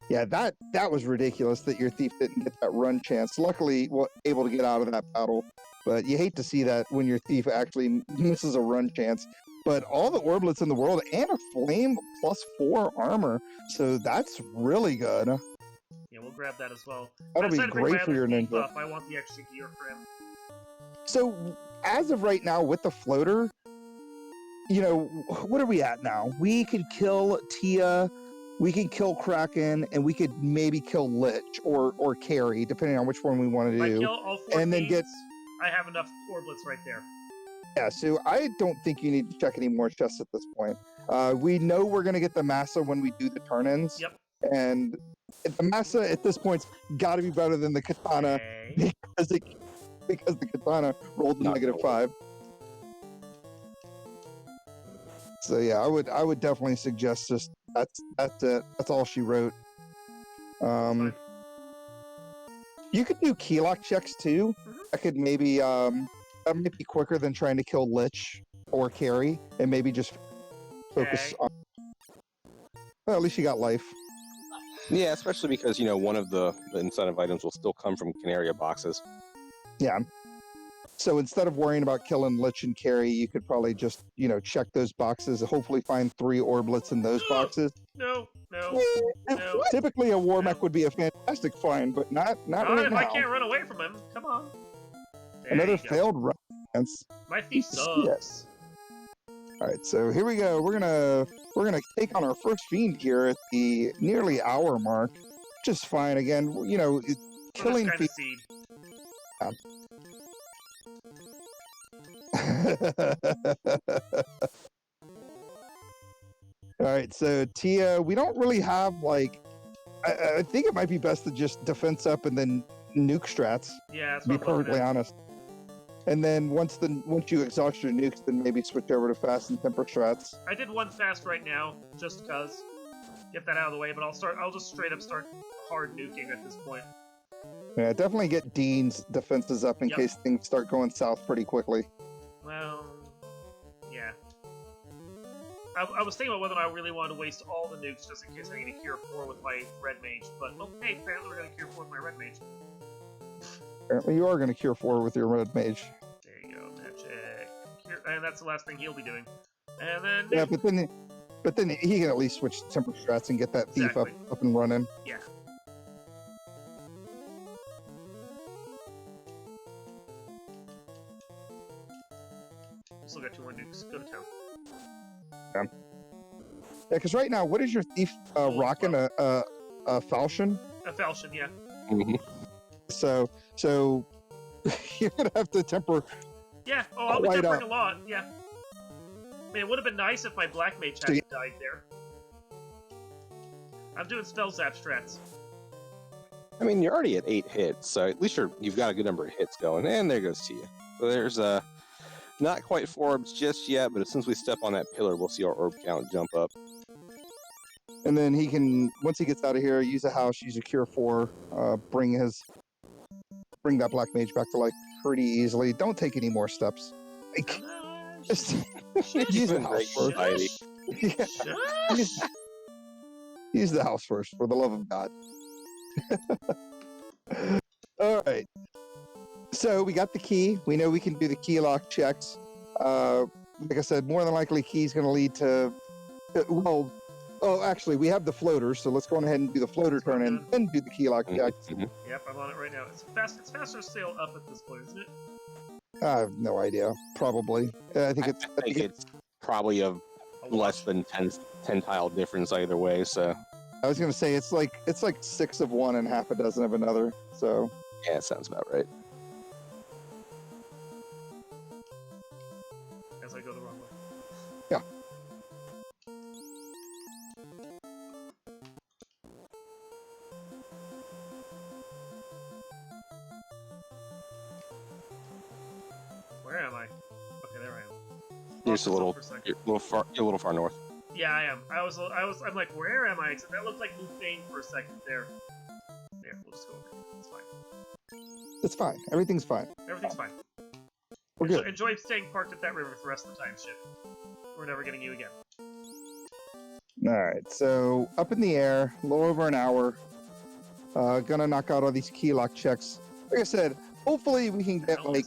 Yeah, that was ridiculous that your thief didn't get that run chance. Luckily, able to get out of that battle, but you hate to see that when your thief actually misses a run chance. But all the orblets in the world and a flame +4 armor, so that's really good. Yeah, we'll grab that as well. That'll be great for your ninja. Up. I want the extra gear for him. So as of right now, with the floater, what are we at now? We could kill Tia. We can kill Kraken, and we could maybe kill Lich or Carry, depending on which one we want to do. If I kill all 4 and then thieves, I have enough orblets right there. Yeah, so I don't think you need to check any more chests at this point. We know we're going to get the Massa when we do the turn-ins. Yep. And the Massa at this point's got to be better than the Katana because the Katana rolled a -5. So yeah, I would definitely suggest just that's it. That's all she wrote. You could do key lock checks too. I could maybe that might be quicker than trying to kill Lich or Carry, and maybe just focus on. Well, at least you got life. Yeah, especially because one of the incentive items will still come from Canaria boxes. Yeah. So instead of worrying about killing Lich and Carry, you could probably just, check those boxes, hopefully find 3 orblets in those boxes. No. Typically a war mech would be a fantastic find, but not right if now. I can't run away from him. Come on. There Another failed run. My thief sucks. All right, so here we go. We're gonna take on our first fiend here at the nearly hour mark. Just fine. Again, killing kind of seed. All right, so Tia, we don't really have I think it might be best to just defense up and then nuke strats. Yeah, that's to be perfectly honest. And then once you exhaust your nukes, then maybe switch over to fast and temper strats. I did one fast right now, just cause. Get that out of the way, but I'll just straight up start hard nuking at this point. Yeah, definitely get Dean's defenses up in case things start going south pretty quickly. Well, yeah. I was thinking about whether I really wanted to waste all the nukes just in case I need to cure 4 with my red mage, but hey, apparently we're gonna cure 4 with my red mage. Apparently you are gonna cure 4 with your red mage. There you go, magic. And that's the last thing he'll be doing. And then yeah, but then he can at least switch to temper strats and get that thief up and running. Yeah. Still got 2 more nukes. Go to town. Yeah, because right now, what is your thief rocking? A falchion? A falchion, yeah. Mm-hmm. So you're gonna have to temper. Yeah. Oh, I'll be tempering a lot. Yeah. I mean, it would have been nice if my black mage hadn't died there. I'm doing spell zap strats. I mean, you're already at 8 hits, so at least you've got a good number of hits going. And there goes Tia. So there's not quite 4 orbs just yet, but as soon as we step on that pillar, we'll see our orb count jump up. And then he can, once he gets out of here, use a house, use a cure 4, bring that black mage back to life pretty easily. Don't take any more steps. Just use the house first. Yeah. Use the house first, for the love of God. All right. So we got the key. We know we can do the key lock checks. Like I said, more than likely key's going to lead to, actually, we have the floater, so let's go on ahead and do the floater turn and then do the key lock check. Yep, I'm on it right now. It's faster to sail up at this point, isn't it? I have no idea. Probably. I think it's probably a less than 10 tile difference either way. So I was gonna say it's like 6 of one and half a dozen of another. So yeah, it sounds about right. As I go the wrong way. Yeah. Where am I? Okay, there I am. You're a little far north. Yeah, I am. I'm like, where am I? That looked like Lufane for a second there. There, we'll just go over. It's fine. It's fine. Everything's fine. Everything's fine. We're good. Enjoy staying parked at that river for the rest of the time, ship. We're never getting you again. All right. So up in the air, a little over an hour. Gonna knock out all these key lock checks. Like I said, hopefully we can get like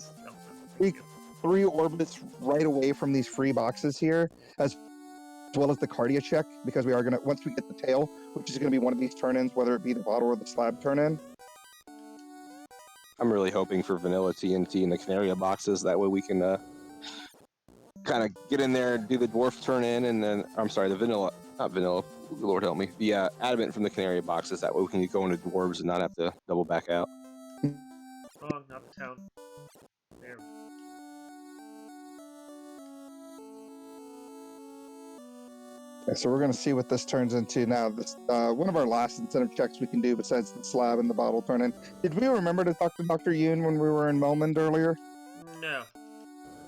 3 orbits right away from these free boxes here, as well as the Cardia check, because we are gonna, once we get the tail, which is gonna be one of these turn-ins, whether it be the bottle or the slab turn-in. I'm really hoping for vanilla TNT in the Canaria boxes. That way we can kind of get in there and do the dwarf turn-in, and then not vanilla. Lord help me. The adamant from the Canaria boxes. That way we can go into dwarves and not have to double back out. Wrong, not the town. There. Okay, so we're going to see what this turns into now. This one of our last incentive checks we can do besides the slab and the bottle turn-in. Did we remember to talk to Dr. Yoon when we were in Melmond earlier? No.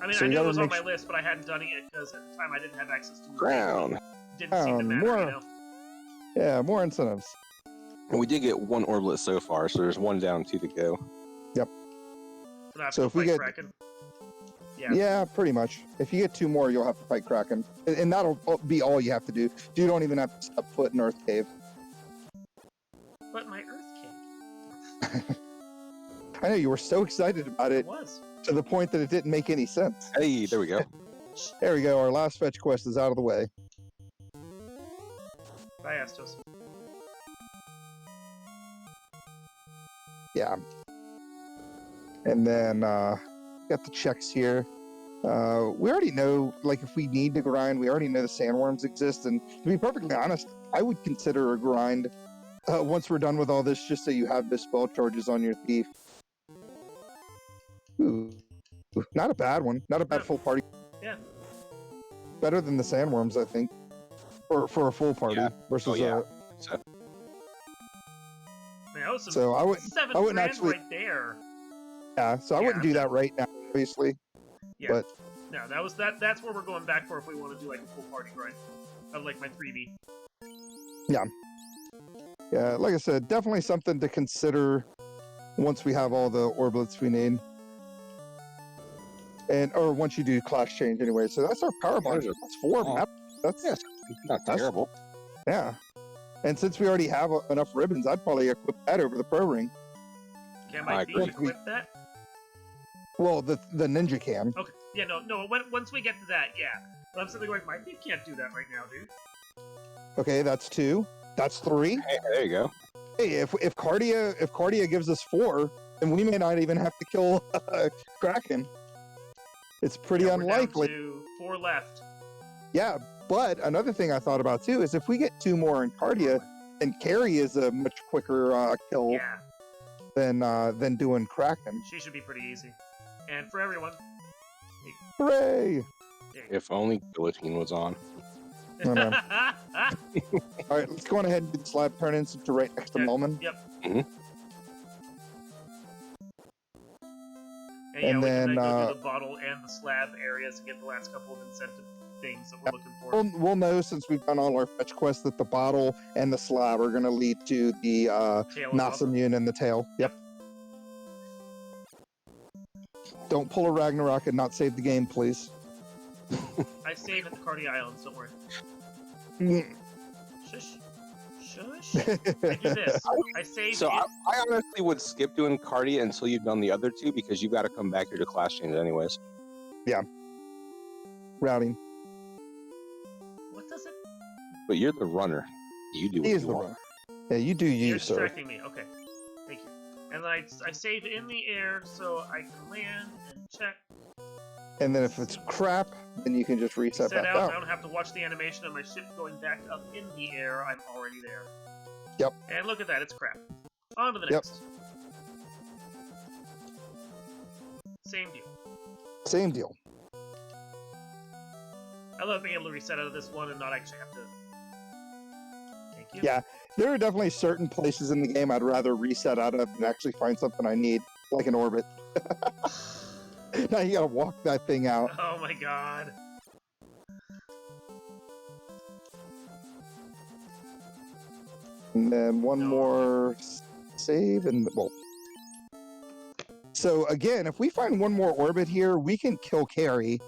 I mean, So I we knew it gotta was on make my list, but I hadn't done it yet because at the time I didn't have access to it. Ground. Didn't seem to matter, more- you know? Yeah, more incentives. And we did get 1 orblet so far, so there's 1 down, 2 to go. So if we get- Kraken. Yeah, pretty much. If you get 2 more, you'll have to fight Kraken. And that'll be all you have to do. You don't even have to step foot in Earth Cave. But my Earth Cave. I know, you were so excited about It it was. to the point that it didn't make any sense. Hey, there we go. There we go, our last fetch quest is out of the way. Bye, Astos. Yeah. And then, got the checks here. We already know, like, if we need to grind, we already know the sandworms exist. And to be perfectly honest, I would consider a grind once we're done with all this, just so you have the spell charges on your thief. Ooh, not a bad one. Not a bad full party. Yeah. Better than the sandworms, I think. For a full party versus yeah. I mean, that was some So I wouldn't 7 wouldn't grand actually- right there. I wouldn't do that right now, obviously. Yeah. But No, that's where we're going back for if we want to do like a full party grind. Of like my 3B. yeah, like I said, definitely something to consider once we have all the orblets we need. Or once you do class change anyway. So that's our power bar. That's 4 map. That's not terrible. Yeah. And since we already have enough ribbons, I'd probably equip that over the pro ring. Can my I thief agree. equip that? Well, the ninja can. Okay. Yeah, no. Once we get to that, yeah. But I'm sitting there going, my thief can't do that right now, dude. Okay, that's 2. That's 3. Hey, there you go. Hey, if Cardia gives us 4, then we may not even have to kill Kraken. It's pretty Yeah, we're down unlikely. to 4 left. Yeah, but another thing I thought about too is if we get 2 more in Cardia, then Carrie is a much quicker kill Yeah, than doing Kraken. she should be pretty easy. And for everyone. Hooray! If only Guillotine was on. I know. All right, let's go on ahead and do the slab turn in to right next to Melman. Yep. Mhm. And yeah, And we can then, go do the bottle and the slab areas and get the last couple of incentive things that we're looking for. We'll know since we've done all our fetch quests that the bottle and the slab are going to lead to the Tail as well. Nasamune and the tail. Yep. Don't pull a Ragnarok and not save the game, please. I save at the Cardi Islands, don't worry. Mm. Shush. Shush. I do this. I save So in... I honestly would skip doing Cardia until you've done the other 2 because you've got to come back here to class change anyways. routing. What does it? But you're the runner. You do what He is you the want. runner. Yeah, you do you, You're sir. distracting me. Okay. Thank you. And I save in the air so I can land and check. And then if it's crap, then you can just reset Set back out. out. I don't have to watch the animation of my ship going back up in the air. I'm already there. Yep. And look at that. It's crap. On to the Yep. next. Same deal. Same deal. I love being able to reset out of this one and not actually have to. Thank you. Yeah, there are definitely certain places in the game I'd rather reset out of than actually find something I need, like an orbit. Now you gotta walk that thing out. Oh my god. And then one more save and well. So again, if we find one more orbit here, we can kill Carrie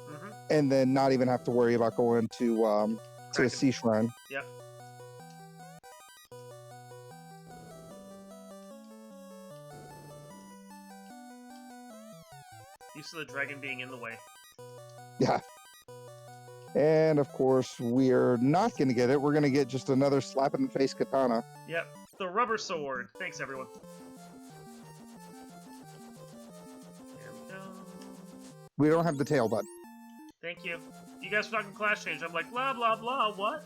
and then not even have to worry about going to a sea shrine. Yep. Used to the dragon being in the way. Yeah. And of course, we're not going to get it. We're going to get just another slap in the face katana. Yep. The rubber sword. Thanks, everyone. There we go. We don't have the tail button. Thank you. You guys were talking class change. I'm like, blah, blah, blah. What?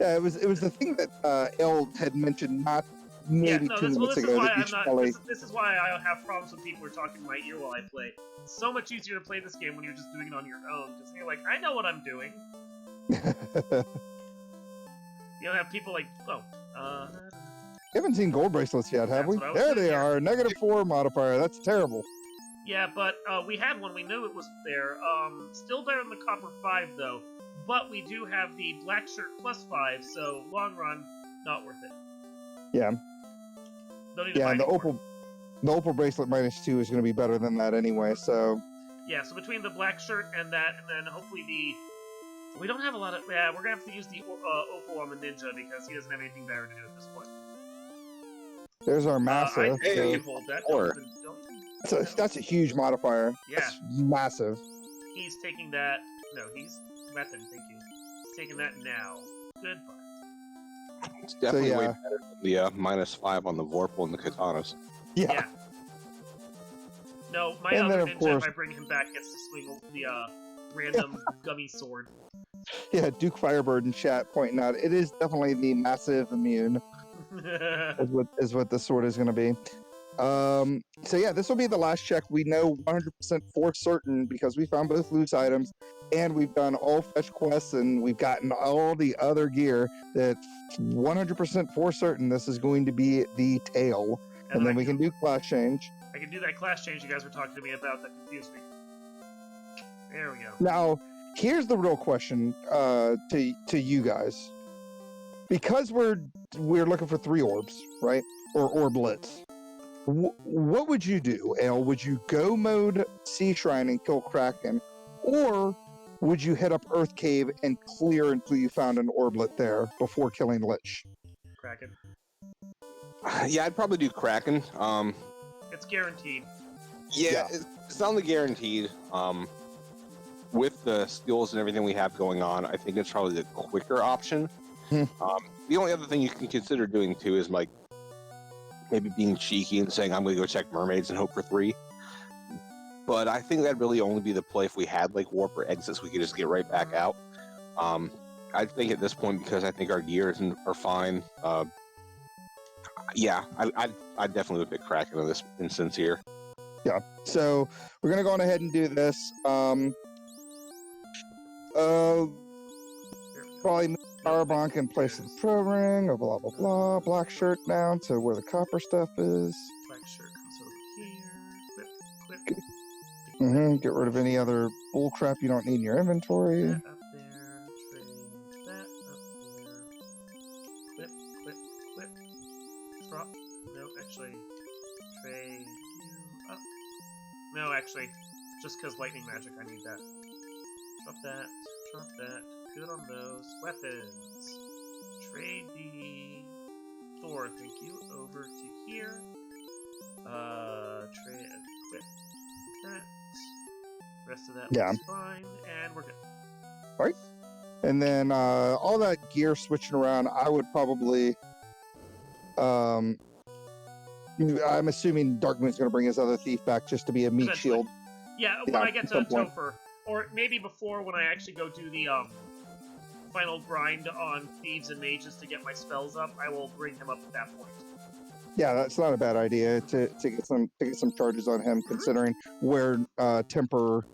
Yeah, it was the thing that Elle had mentioned not maybe 2 minutes ago that you should probably... This is why I have problems when people are talking in my ear while I play. It's so much easier to play this game when you're just doing it on your own, because you're like, I know what I'm doing. You don't have people like, We haven't seen gold bracelets yet, have we? There they are, -4 modifier. That's terrible. Yeah, but we had one. We knew it was there. Still better than the copper 5, though. But we do have the black shirt +5, so long run, not worth it. Yeah. Don't need to yeah, buy and the anymore. opal bracelet -2 is going to be better than that anyway. So. Yeah, so between the black shirt and that, and then hopefully the. We don't have a lot of. Yeah, we're gonna have to use the opal on the ninja because he doesn't have anything better to do at this point. There's our massive. I think you hold that. That's a huge modifier. Yeah. That's massive. He's taking that. No, he's weapon. Thank you. He's taking that now. Goodbye. It's definitely way better than the -5 on the Vorpal and the katanas. Yeah. No, my other ninja, if I bring him back, gets to swing the random gummy sword. Yeah, Duke Firebird in chat pointing out it is definitely the massive immune. is what the sword is going to be. So yeah, this will be the last check. We know 100% for certain because we found both loose items and we've done all fetch quests and we've gotten all the other gear that 100% for certain this is going to be the tail. And then we can do class change. I can do that class change you guys were talking to me about that confused me. There we go. Now, here's the real question to you guys. Because we're looking for 3 orbs, right? Or orblets. What would you do, Ale? Would you go mode Sea Shrine and kill Kraken? Or would you hit up Earth Cave and clear until you found an orblet there before killing Lich? Kraken. Yeah, I'd probably do Kraken. It's guaranteed. Yeah, it's only guaranteed. With the skills and everything we have going on, I think it's probably the quicker option. The only other thing you can consider doing too is like maybe being cheeky and saying I'm going to go check mermaids and hope for 3. But I think that'd really only be the play if we had like warp or exits, we could just get right back out. I think at this point, because I think our gears are fine. Yeah, I definitely would pick Kraken in this instance here. Yeah. So we're gonna go on ahead and do this. Probably move Powerbonk in place of the pro ring, or blah blah blah. Black shirt down to where the copper stuff is. Black shirt comes over here. Quit. Get rid of any other bull crap you don't need in your inventory. That up there. Trade that up there. Quit. Drop. No, actually. Trade you up. No, actually. Just because lightning magic, I need that. Drop that. Good on those. Weapons. Trade the Thor, thank you, over to here. Trade, equip that. Rest of that Yeah. looks fine, and we're good. All right. And then all that gear switching around, I would probably... I'm assuming Darkmoon's going to bring his other thief back just to be a meat Eventually. shield. Yeah, when I get to Topher, or maybe before when I actually go do the final grind on thieves and mages to get my spells up, I will bring him up at that point. Yeah, that's not a bad idea to get some charges on him, considering where Temper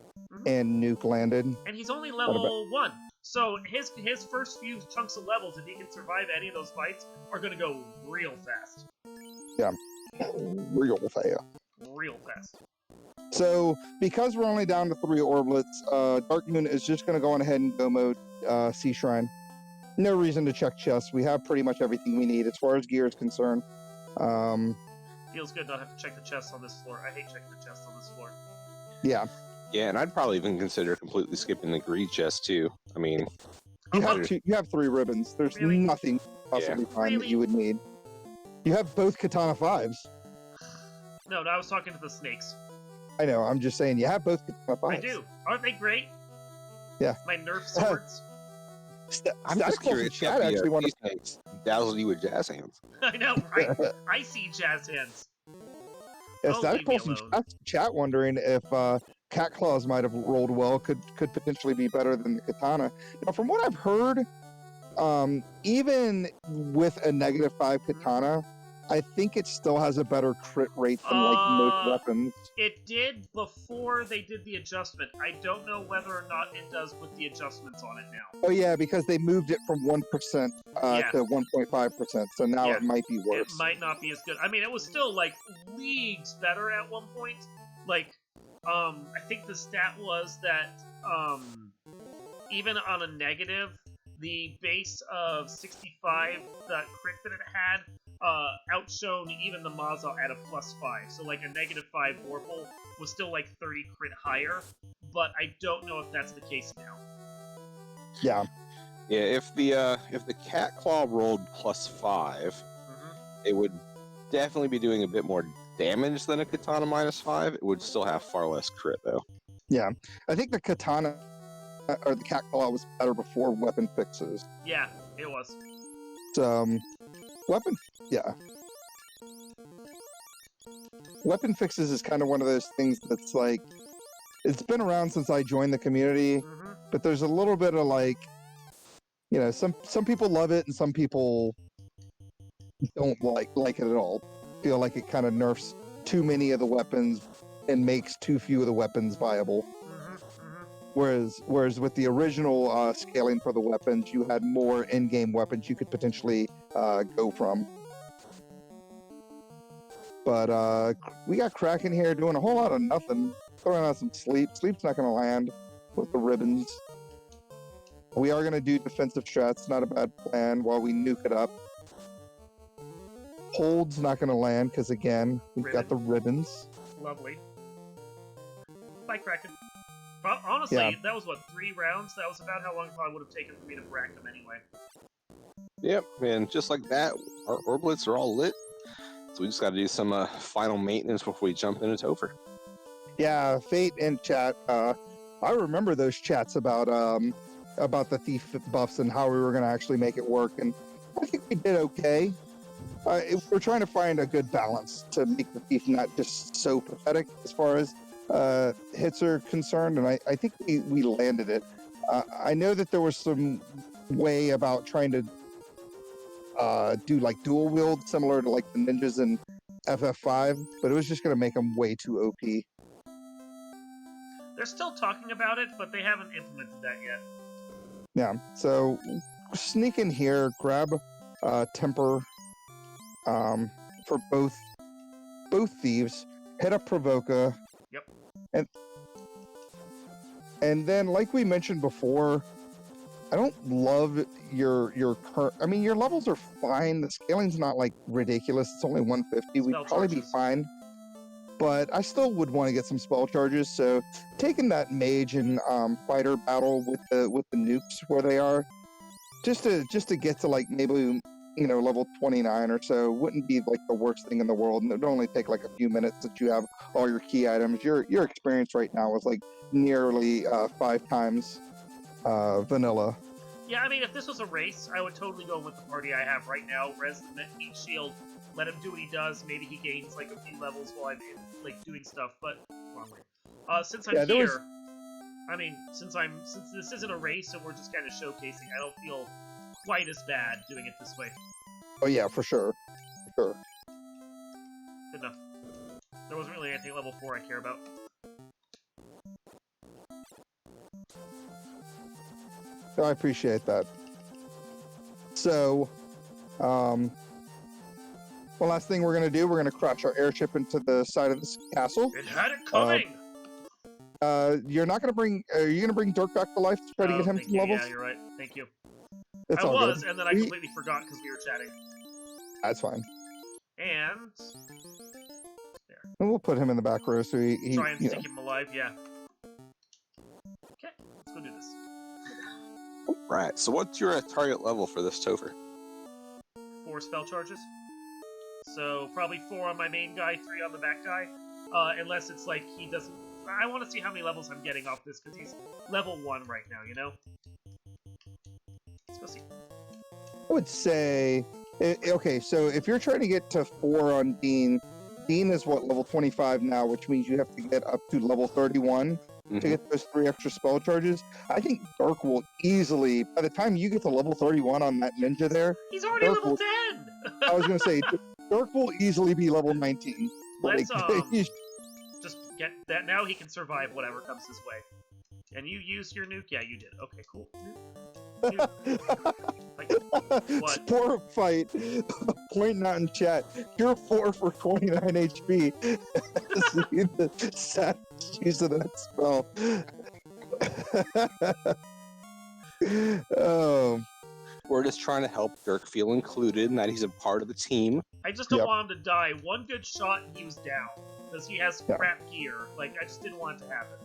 and Nuke landed. And he's only level 1, so his first few chunks of levels, if he can survive any of those fights, are going to go real fast. Yeah, real fast. Real fast. So, because we're only down to 3 Orblets, Darkmoon is just going to go on ahead and go mode Sea Shrine. No reason to check chests. We have pretty much everything we need as far as gear is concerned. Feels good not have to check the chests on this floor. I hate checking the chests on this floor. Yeah. Yeah, and I'd probably even consider completely skipping the greed chest too. I mean, you have 3 ribbons. There's nothing possibly fine that you would need. You have both Katana 5s. No, I was talking to the snakes. I know. I'm just saying you have both Katana 5s. I do. Aren't they great? Yeah. My Nerf swords. I'm just curious. Chat actually want to dazzle you with jazz hands. I know, right? I see jazz hands. Yes, that calls some chat wondering if Cat Claws might have rolled well. Could potentially be better than the Katana. Now, from what I've heard, even with a -5 Katana, I think it still has a better crit rate than most weapons. It did before they did the adjustment. I don't know whether or not it does with the adjustments on it now. Oh yeah, because they moved it from 1% to 1.5%, so now it might be worse. It might not be as good. I mean, it was still like leagues better at one point. Like, I think the stat was that even on a negative, the base of 65, the crit that it had, outshone even the Maza at a +5. So like a -5 Vorpal was still like 30 crit higher, but I don't know if that's the case now. Yeah. Yeah, if the Cat Claw rolled +5, it would definitely be doing a bit more damage than a Katana -5. It would still have far less crit though. Yeah. I think the Katana or the Cat Claw was better before weapon fixes. Yeah, it was. Weapon fixes is kind of one of those things that's like, it's been around since I joined the community, but there's a little bit of like, some people love it and some people don't like it at all. Feel like it kind of nerfs too many of the weapons and makes too few of the weapons viable. Whereas with the original scaling for the weapons, you had more in-game weapons you could potentially go from. But we got Kraken here doing a whole lot of nothing, throwing out some sleep. Sleep's not going to land with the ribbons. We are going to do defensive strats, not a bad plan, while we nuke it up. Hold's not going to land, because again, we've got the ribbons. Lovely. Bye, Kraken. Honestly, that was, 3 rounds? That was about how long it probably would have taken for me to brack them anyway. Yep, and just like that, our Orblets are all lit. So we just got to do some final maintenance before we jump into Topher. Yeah, Fate and chat. I remember those chats about the thief buffs and how we were going to actually make it work, and I think we did okay. We're trying to find a good balance to make the thief not just so pathetic as far as hits are concerned, and I think we landed it. I know that there was some way about trying to do like dual wield, similar to like the ninjas in FF5, but it was just going to make them way too OP. They're still talking about it, but they haven't implemented that yet. Yeah, so sneak in here, grab Temper for both thieves, hit up Provoca. Yep. And then, like we mentioned before, I don't love your current. I mean, your levels are fine. The scaling's not like ridiculous. It's only 150. We'd probably be fine. But I still would want to get some spell charges. So taking that mage and fighter battle with the nukes where they are, just to get to like maybe level 29 or so wouldn't be like the worst thing in the world, and it'd only take like a few minutes that you have all your key items. Your experience right now is like nearly 5 times vanilla. Yeah, I mean, if this was a race, I would totally go with the party I have right now. Res the meat shield, let him do what he does. Maybe he gains like a few levels while I'm like doing stuff. But wrong way. Since I'm here, I mean, since this isn't a race and we're just kind of showcasing, I don't feel quite as bad doing it this way. Oh yeah, for sure. Good enough. There wasn't really anything level 4 I care about. I appreciate that. So, the last thing we're gonna do, we're gonna crash our airship into the side of this castle. It had it coming. You're not gonna bring. Are you gonna bring Dirk back to life to try to get him some levels? Yeah, you're right. Thank you. It's I all was, good. and then I completely forgot because we were chatting. That's fine. And there. And we'll put him in the back row so he try and stick him alive. Yeah. Okay, let's go do this. Right. So what's your target level for this Topher? 4 spell charges. So probably 4 on my main guy, 3 on the back guy. Unless it's like he doesn't. I want to see how many levels I'm getting off this because he's level 1 right now. You know. Let's go see. I would say, okay, so if you're trying to get to 4 on Dean is what, level 25 now, which means you have to get up to level 31 to get those 3 extra spell charges. I think Dirk will easily, by the time you get to level 31 on that ninja there, he's already Dirk level will, 10! I was going to say, Dirk will easily be level 19. Let's just get that. Now he can survive whatever comes his way. And you use your nuke? Yeah, you did. Okay, cool. What? Sport fight. Pointing out in chat. You're 4 for 29 HP. See the sad use of that spell. Oh. We're just trying to help Dirk feel included and that he's a part of the team. I just don't want him to die. One good shot and he was down. Because he has crap gear. Like, I just didn't want it to happen.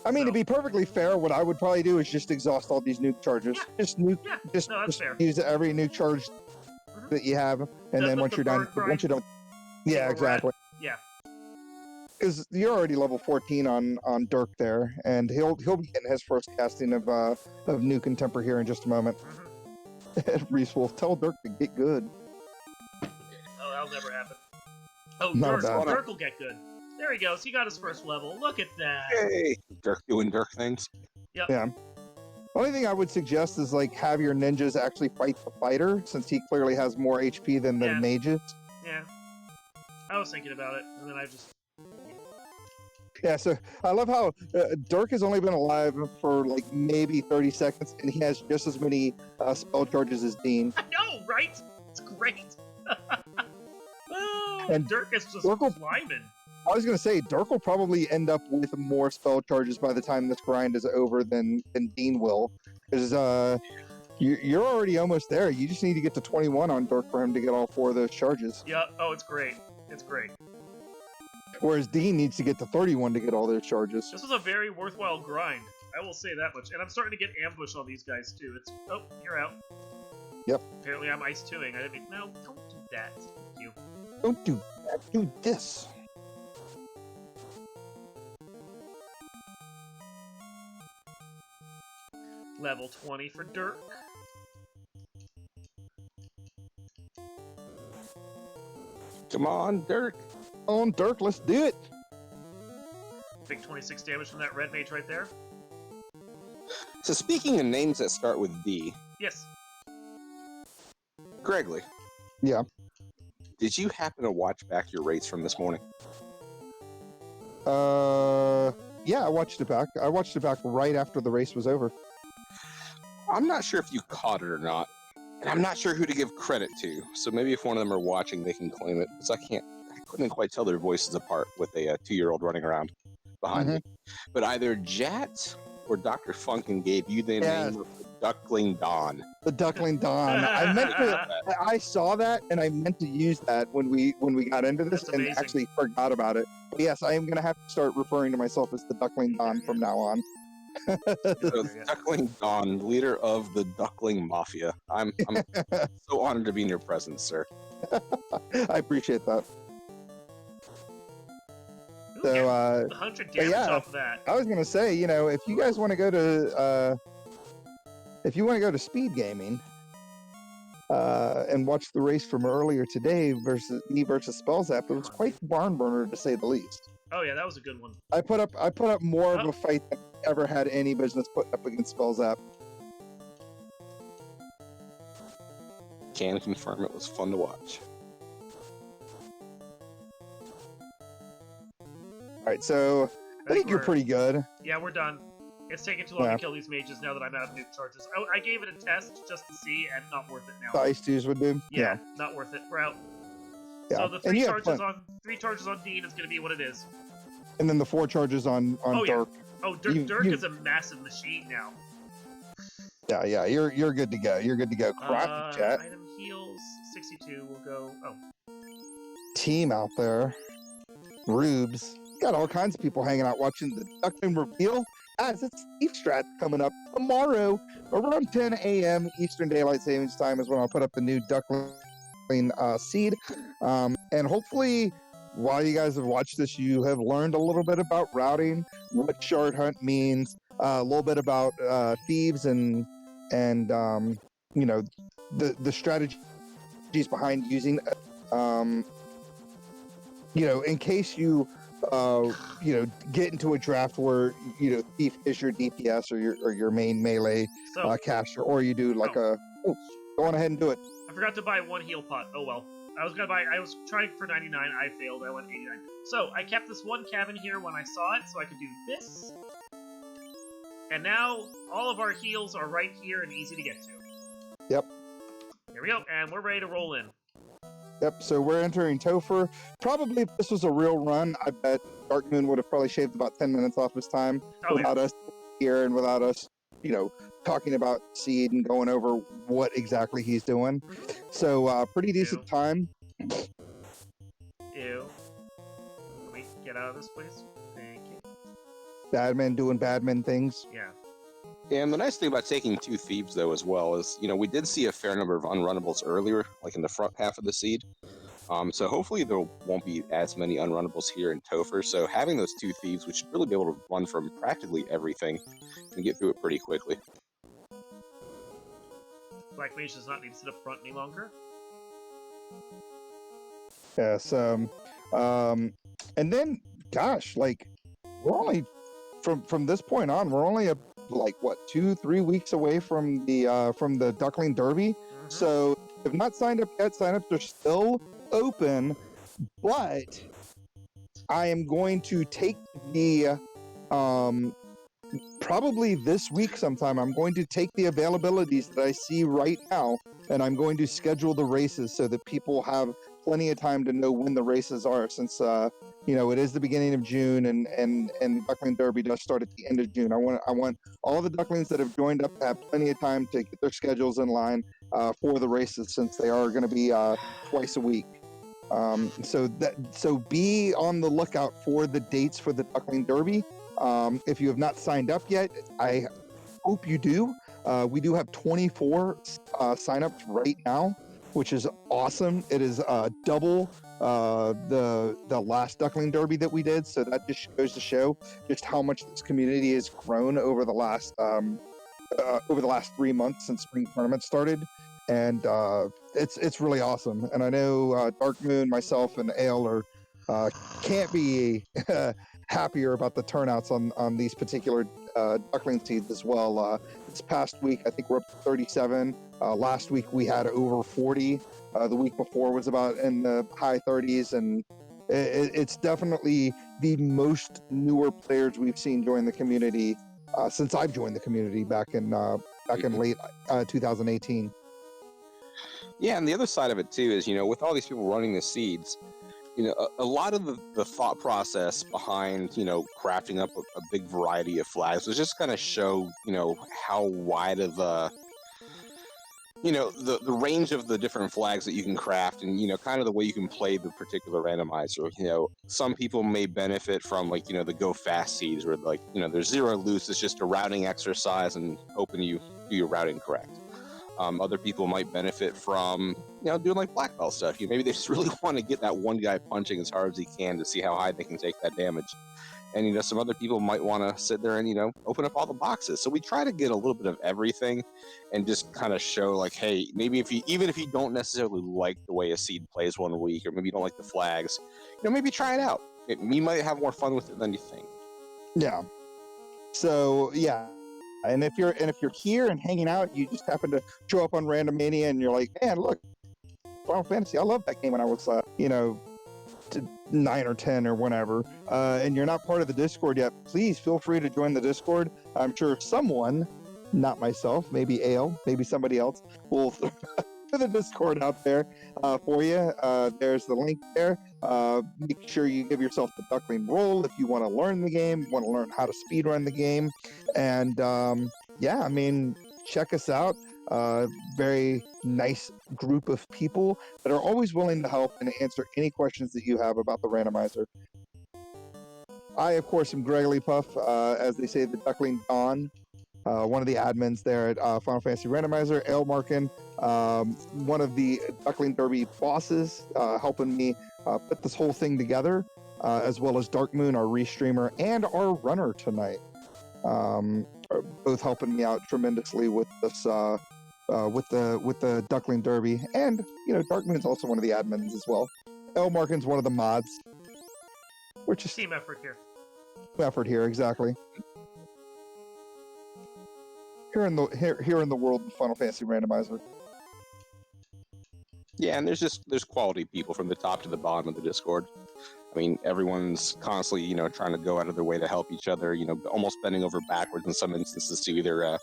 I mean, to be perfectly fair, what I would probably do is just exhaust all these nuke charges. Yeah. Just nuke. Yeah. Just, no, that's just fair. use every nuke charge that you have, and then once you're done, once you don't. Yeah, exactly. Yeah. Because you're already level 14 on Dirk there, and he'll be getting his first casting of nuke and temper here in just a moment. Reese Wolf, tell Dirk to get good. Oh, that'll never happen. Oh, Not Dirk will get good. There he goes. He got his first level. Look at that. Hey, Dirk doing Dirk things. Yep. Yeah. Only thing I would suggest is like have your ninjas actually fight the fighter, since he clearly has more HP than the mages. Yeah. I was thinking about it, and then I just. Yeah, so I love how Dirk has only been alive for like maybe 30 seconds, and he has just as many spell charges as Dean. I know, right? It's great. Oh, and Dirk is just climbing. I was going to say, Dirk will probably end up with more spell charges by the time this grind is over than Dean will. Because you're already almost there. You just need to get to 21 on Dirk for him to get all 4 of those charges. Yeah, oh, it's great. It's great. Whereas Dean needs to get to 31 to get all those charges. This was a very worthwhile grind. I will say that much. And I'm starting to get ambush on these guys, too. It's... Oh, you're out. Yep. Apparently I'm ice 2ing. I didn't mean... No, don't do that. Thank you. Don't do that. Do this. Level 20 for Dirk. Come on, Dirk. On Dirk, let's do it. Big 26 damage from that red mage right there. So speaking of names that start with D. Yes. Gregley. Yeah. Did you happen to watch back your rates from this morning? Yeah, I watched it back. I watched it back right after the race was over. I'm not sure if you caught it or not. And I'm not sure who to give credit to. So maybe if one of them are watching, they can claim it. Because I couldn't quite tell their voices apart with a 2-year-old running around behind me. But either Jat or Dr. Funkin gave you the name of the Duckling Dawn. The Duckling Dawn. I saw that and I meant to use that when we got into this and actually forgot about it. But yes, I am going to have to start referring to myself as the Duckling Dawn from now on. So, Duckling Don, leader of the Duckling Mafia. I'm so honored to be in your presence, sir. I appreciate that. Ooh, So, 100 damage off of that. I was gonna say, if you guys want to go to speed gaming, and watch the race from earlier today versus Spells app, it was quite barn burner to say the least. Oh yeah, that was a good one. I put up more of a fight than I ever had any business putting up against Spells app. Can confirm it was fun to watch. Alright, so I think you're pretty good. Yeah, we're done. It's taking too long to kill these mages now that I'm out of nuke charges. I gave it a test just to see, and not worth it now. The ice dues would do? Yeah, not worth it. We're out. Yeah. So the three charges on Dean is going to be what it is. And then the 4 charges on Dirk. Oh, Dirk is a massive machine now. Yeah, you're good to go. You're good to go. Crap, chat. Item heals 62 will go. Oh. Team out there. Rubes. Got all kinds of people hanging out watching the Duckling reveal as it's Steve Strat coming up tomorrow around 10 a.m. Eastern Daylight Savings Time is when I'll put up the new Duckling seed. And hopefully, while you guys have watched this, you have learned a little bit about routing, what shard hunt means, a little bit about thieves and the strategies behind using in case you get into a draft where thief is your DPS or your main melee caster, or you do like go on ahead and do it. I forgot to buy 1 heal pot. Oh well. I was trying for 99, I failed, I went 89. So, I kept this 1 cabin here when I saw it, so I could do this. And now, all of our heals are right here and easy to get to. Yep. Here we go, and we're ready to roll in. Yep, so we're entering Topher. Probably if this was a real run, I bet Dark Moon would have probably shaved about 10 minutes off his time without us here and without us, talking about seed and going over what exactly he's doing. So, pretty decent time. Ew. Can we get out of this, please? Thank you. Badman doing badman things. Yeah. And the nice thing about taking 2 thieves, though, as well, is, we did see a fair number of unrunnables earlier, like in the front half of the seed. So hopefully there won't be as many unrunnables here in Topher. So having those 2 thieves, we should really be able to run from practically everything and get through it pretty quickly. Black Mage does not need to sit up front any longer. Yes, and then, gosh, we're only, from this point on, we're only 2-3 weeks away from the Duckling Derby. Mm-hmm. So if not signed up yet, sign-ups are still open, but I am going to take the probably this week sometime, I'm going to take the availabilities that I see right now, and I'm going to schedule the races so that people have plenty of time to know when the races are, since it is the beginning of June, and the Duckling Derby does start at the end of June. I want all the Ducklings that have joined up to have plenty of time to get their schedules in line for the races, since they are going to be twice a week. So be on the lookout for the dates for the Duckling Derby. If you have not signed up yet, I hope you do. We do have 24 signups right now, which is awesome. It is double the last Duckling Derby that we did, so that just goes to show just how much this community has grown over the last 3 months since spring tournament started, and it's really awesome. And I know Dark Moon, myself, and Ale can't be happier about the turnouts on these particular Duckling seeds as well. This past week, I think we're up to 37. Last week we had over 40. The week before was about in the high 30s, and it's definitely the most newer players we've seen join the community since I've joined the community back in late 2018. Yeah, and the other side of it too is, with all these people running the seeds, a lot of the thought process behind, crafting up a big variety of flags was just kind of show, how wide of a you know, the range of the different flags that you can craft, and you know, kind of the way you can play the particular randomizer. You know, some people may benefit from, like, you know, the go fast seeds, where, like, you know, there's zero loose. It's just a routing exercise and hoping you do your routing correct. Other people might benefit from, you know, doing like black belt stuff. You know, maybe they just really want to get that one guy punching as hard as he can to see how high they can take that damage. And you know, some other people might want to sit there and, you know, open up all the boxes. So we try to get a little bit of everything, and just kind of show, like, hey, maybe even if you don't necessarily like the way a seed plays one week, or maybe you don't like the flags, you know, maybe try it out. You might have more fun with it than you think. Yeah. So yeah, and if you're here and hanging out, you just happen to show up on Random Mania, and you're like, man, look, Final Fantasy, I loved that game when I was, 9 or 10 or whatever, and you're not part of the Discord yet, please feel free to join the Discord. I'm sure someone, not myself, maybe Ale, maybe somebody else, will throw the Discord out there for you. There's the link there. Make sure you give yourself the Duckling roll if you want to learn the game, want to learn how to speedrun the game. And yeah, I mean, check us out. Very nice group of people that are always willing to help and answer any questions that you have about the randomizer. I, of course, am Gregory Puff, as they say, the Duckling Don, one of the admins there at Final Fantasy Randomizer. El Markin, one of the Duckling Derby bosses, helping me put this whole thing together, as well as Dark Moon, our restreamer, and our runner tonight, are both helping me out tremendously with this. With the Duckling Derby, and you know, Dark Moon's also one of the admins as well. El Markin's one of the mods. We're just team effort here. Effort here, exactly. Here in the world of Final Fantasy Randomizer. Yeah, and there's quality people from the top to the bottom of the Discord. I mean, everyone's constantly, you know, trying to go out of their way to help each other, you know, almost bending over backwards in some instances to either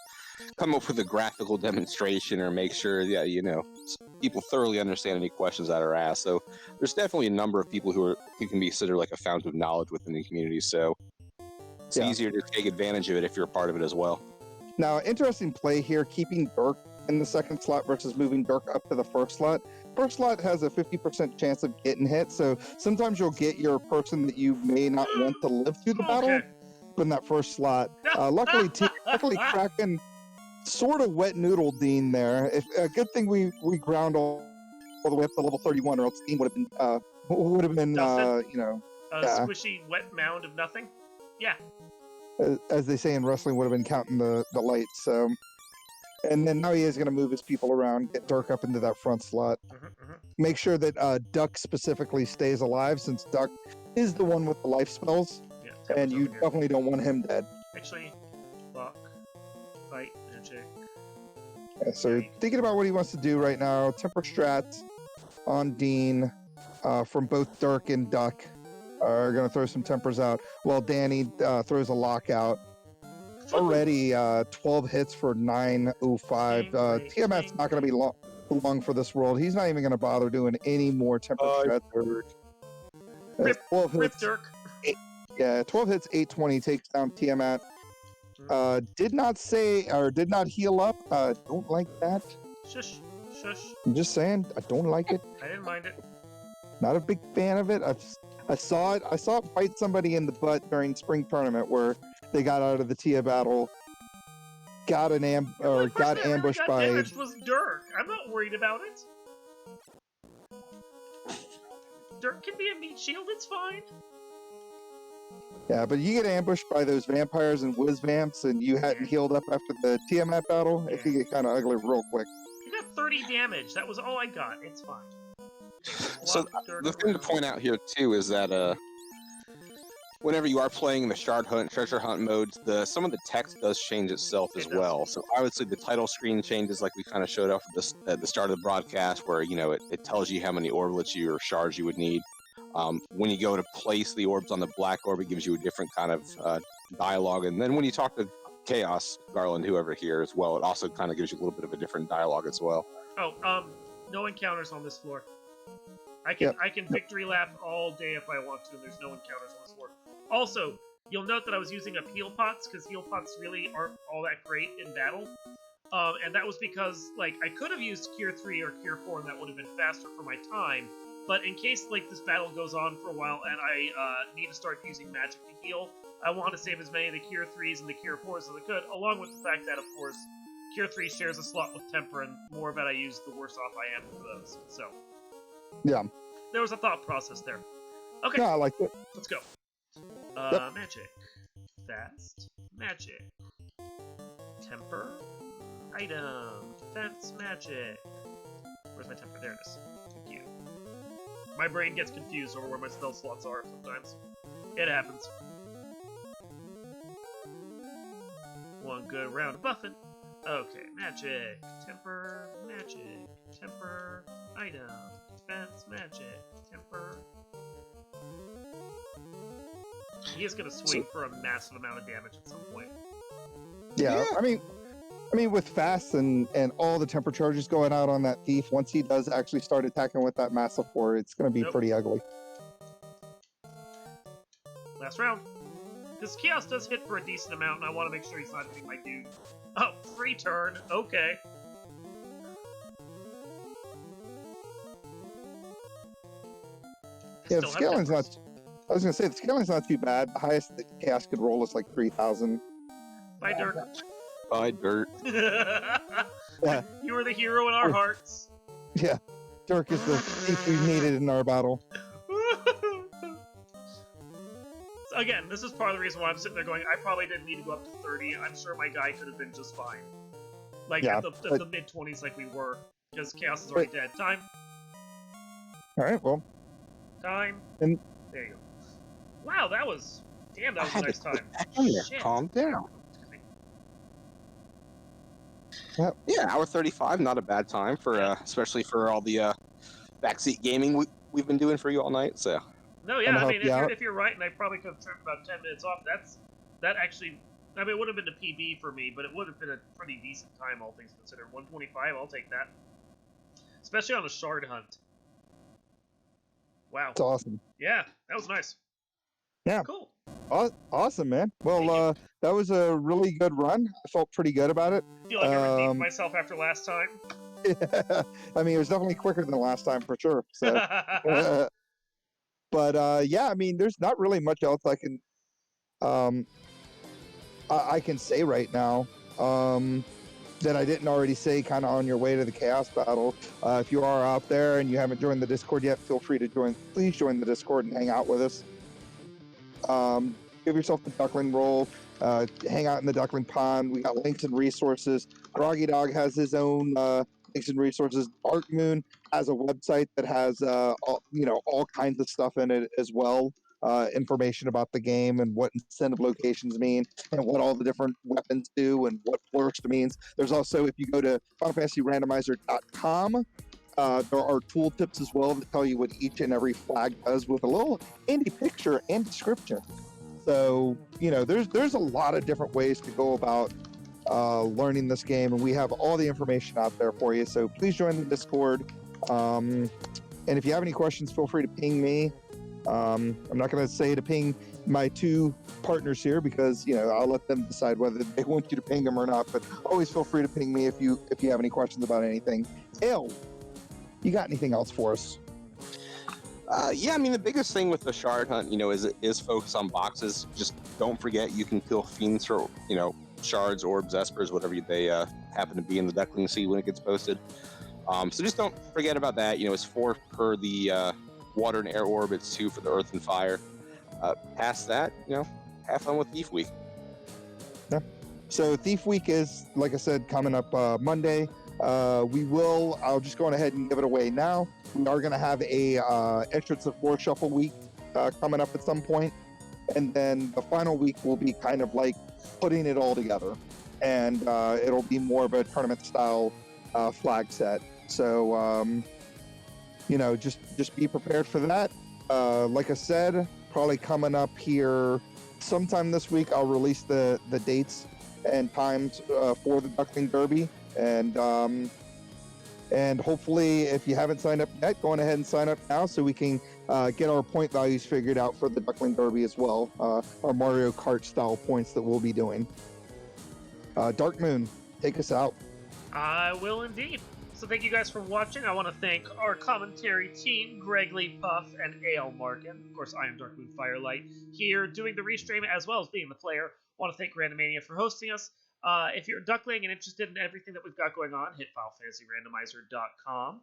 come up with a graphical demonstration or make sure that, you know, people thoroughly understand any questions that are asked. So there's definitely a number of people who can be considered like a fountain of knowledge within the community. So it's easier to take advantage of it if you're a part of it as well. Now, interesting play here, keeping Dirk in the second slot versus moving Dirk up to the first slot. First slot has a 50% chance of getting hit, so sometimes you'll get your person that you may not want to live through the battle in that first slot. Luckily, Kraken sort of wet noodle Dean there. A good thing we ground all the way up to level 31, or else Dean would have been you know, squishy wet mound of nothing. Yeah. As they say in wrestling, would have been counting the lights. So, and then now he is going to move his people around, get Dirk up into that front slot. Make sure that Duck specifically stays alive, since Duck is the one with the life spells, and you definitely don't want him dead. Actually, block, fight, magic. Yeah, so thinking about what he wants to do right now, temper strats on Dean from both Dirk and Duck are going to throw some tempers out, while Danny throws a lockout. Already 12 hits for 905. Tiamat's not going to be long for this world. He's not even going to bother doing any more temper strats. 12 hits, Rip Dirk. 12 hits, 820 takes down Tiamat. Did not heal up. Don't like that. Shush. I'm just saying, I don't like it. I didn't mind it. Not a big fan of it. I saw it bite somebody in the butt during spring tournament where they got out of the Tia battle, got ambushed by. Damaged was Dirk. I'm not worried about it. Dirk can be a meat shield. It's fine. Yeah, but you get ambushed by those vampires and whiz vamps, and you hadn't healed up after the Tiamat battle. It could get kind of ugly real quick. You got 30 damage. That was all I got. It's fine. So the thing to point out here too is that whenever you are playing the shard hunt, treasure hunt modes, some of the text does change itself as well. So I would say the title screen changes, like we kind of showed off at the start of the broadcast, where, you know, it tells you how many orblets or shards you would need. When you go to place the orbs on the black orb, it gives you a different kind of dialogue. And then when you talk to Chaos, Garland, whoever here as well, it also kind of gives you a little bit of a different dialogue as well. Oh, no encounters on this floor. I can victory lap all day if I want to, and there's no encounters on this floor. Also, you'll note that I was using up heal pots, because heal pots really aren't all that great in battle. And that was because, like, I could have used Cure 3 or Cure 4 and that would have been faster for my time, but in case, like, this battle goes on for a while and I need to start using magic to heal, I want to save as many of the Cure 3s and the Cure 4s as I could, along with the fact that, of course, Cure 3 shares a slot with Temper, and the more of that I use, the worse off I am for those. So, Yeah. there was a thought process there. Okay, Yeah, I like it. let's go. Yep. Magic. Fast. Magic. Temper. Item. Defense. Magic. Where's my temper? There it is. Thank you. My brain gets confused over where my spell slots are sometimes. It happens. One good round of buffing. Okay, magic. Temper. Magic. Temper. Item. Defense. Magic. Temper. He is going to swing for a massive amount of damage at some point. Yeah. I mean, with fast and all the temper charges going out on that thief, once he does actually start attacking with that massive 4, it's going to be pretty ugly. Last round. Because Chaos does hit for a decent amount, and I want to make sure he's not hitting my dude. Oh, free turn. Okay. Yeah, the scaling's not... I was going to say, the scaling's not too bad. The highest that Chaos could roll is like 3,000. Bye, Dirk. Bye, Dirt. Yeah. You were the hero in our hearts. Yeah. Dirk is the thief we needed in our battle. So again, this is part of the reason why I'm sitting there going, I probably didn't need to go up to 30. I'm sure my guy could have been just fine. Like, yeah, at the mid-20s like we were. Because Chaos is already dead. Time. Alright, well. Time. And there you go. Wow, that was... Damn, that was a nice time. Shit. Calm down. Yep. Yeah, hour 35, not a bad time for, especially for all the backseat gaming we've been doing for you all night. So. No, yeah, I mean, if you're right, and I probably could have trimmed about 10 minutes off. That actually, I mean, it would have been a PB for me, but it would have been a pretty decent time, all things considered. 125, I'll take that, especially on a shard hunt. Wow, it's awesome. Yeah, that was nice. Yeah, cool. Awesome, man. Well, that was a really good run. I felt pretty good about it. I feel like I redeemed myself after last time. Yeah. I mean, it was definitely quicker than last time for sure. So, but yeah, I mean, there's not really much else I can say right now that I didn't already say kind of on your way to the Chaos Battle. If you are out there and you haven't joined the Discord yet, feel free to join. Please join the Discord and hang out with us. Give yourself the Duckling roll. Hang out in the Duckling pond. We got links and resources. Groggy Dog has his own links and resources. Dark Moon has a website that has all kinds of stuff in it as well. Information about the game and what incentive locations mean and what all the different weapons do and what flourish means. There's also, if you go to FinalFantasyRandomizer.com, there are tooltips as well that tell you what each and every flag does with a little handy picture and description. So, there's a lot of different ways to go about learning this game, and we have all the information out there for you. So please join the Discord. And if you have any questions, feel free to ping me. I'm not going to say to ping my two partners here because, I'll let them decide whether they want you to ping them or not. But always feel free to ping me if you have any questions about anything. Ale, you got anything else for us? Yeah, I mean, the biggest thing with the shard hunt, is focus on boxes. Just don't forget you can kill fiends for, shards, orbs, espers, whatever they happen to be in the Duckling Sea when it gets posted. So just don't forget about that. It's 4 per the water and air orb. It's 2 for the earth and fire. Past that, have fun with Thief Week. Yeah. So Thief Week is, like I said, coming up Monday. I'll just go ahead and give it away now. We are going to have a entrance of Floor Shuffle week coming up at some point. And then the final week will be kind of like putting it all together. And it'll be more of a tournament style flag set. So, just be prepared for that. Like I said, probably coming up here sometime this week, I'll release the dates and times for the Duckling Derby. And hopefully, if you haven't signed up yet, go on ahead and sign up now so we can get our point values figured out for the Duckling Derby as well. Our Mario Kart style points that we'll be doing. Dark Moon, take us out. I will indeed. So thank you guys for watching. I want to thank our commentary team, Greg Lee Puff and A.L. Markin. Of course, I am Darkmoon Firelight, here doing the restream as well as being the player. I want to thank Randomania for hosting us. If you're a Duckling and interested in everything that we've got going on, hit FileFantasyRandomizer.com.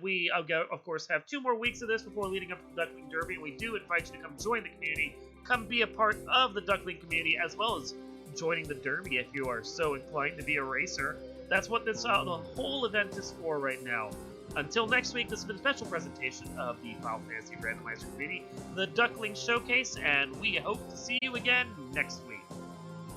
We, of course, have 2 more weeks of this before leading up to the Duckling Derby, and we do invite you to come join the community. Come be a part of the Duckling community, as well as joining the Derby if you are so inclined to be a racer. That's what the whole event is for right now. Until next week, this has been a special presentation of the Final Fantasy Randomizer community, the Duckling Showcase, and we hope to see you again next week.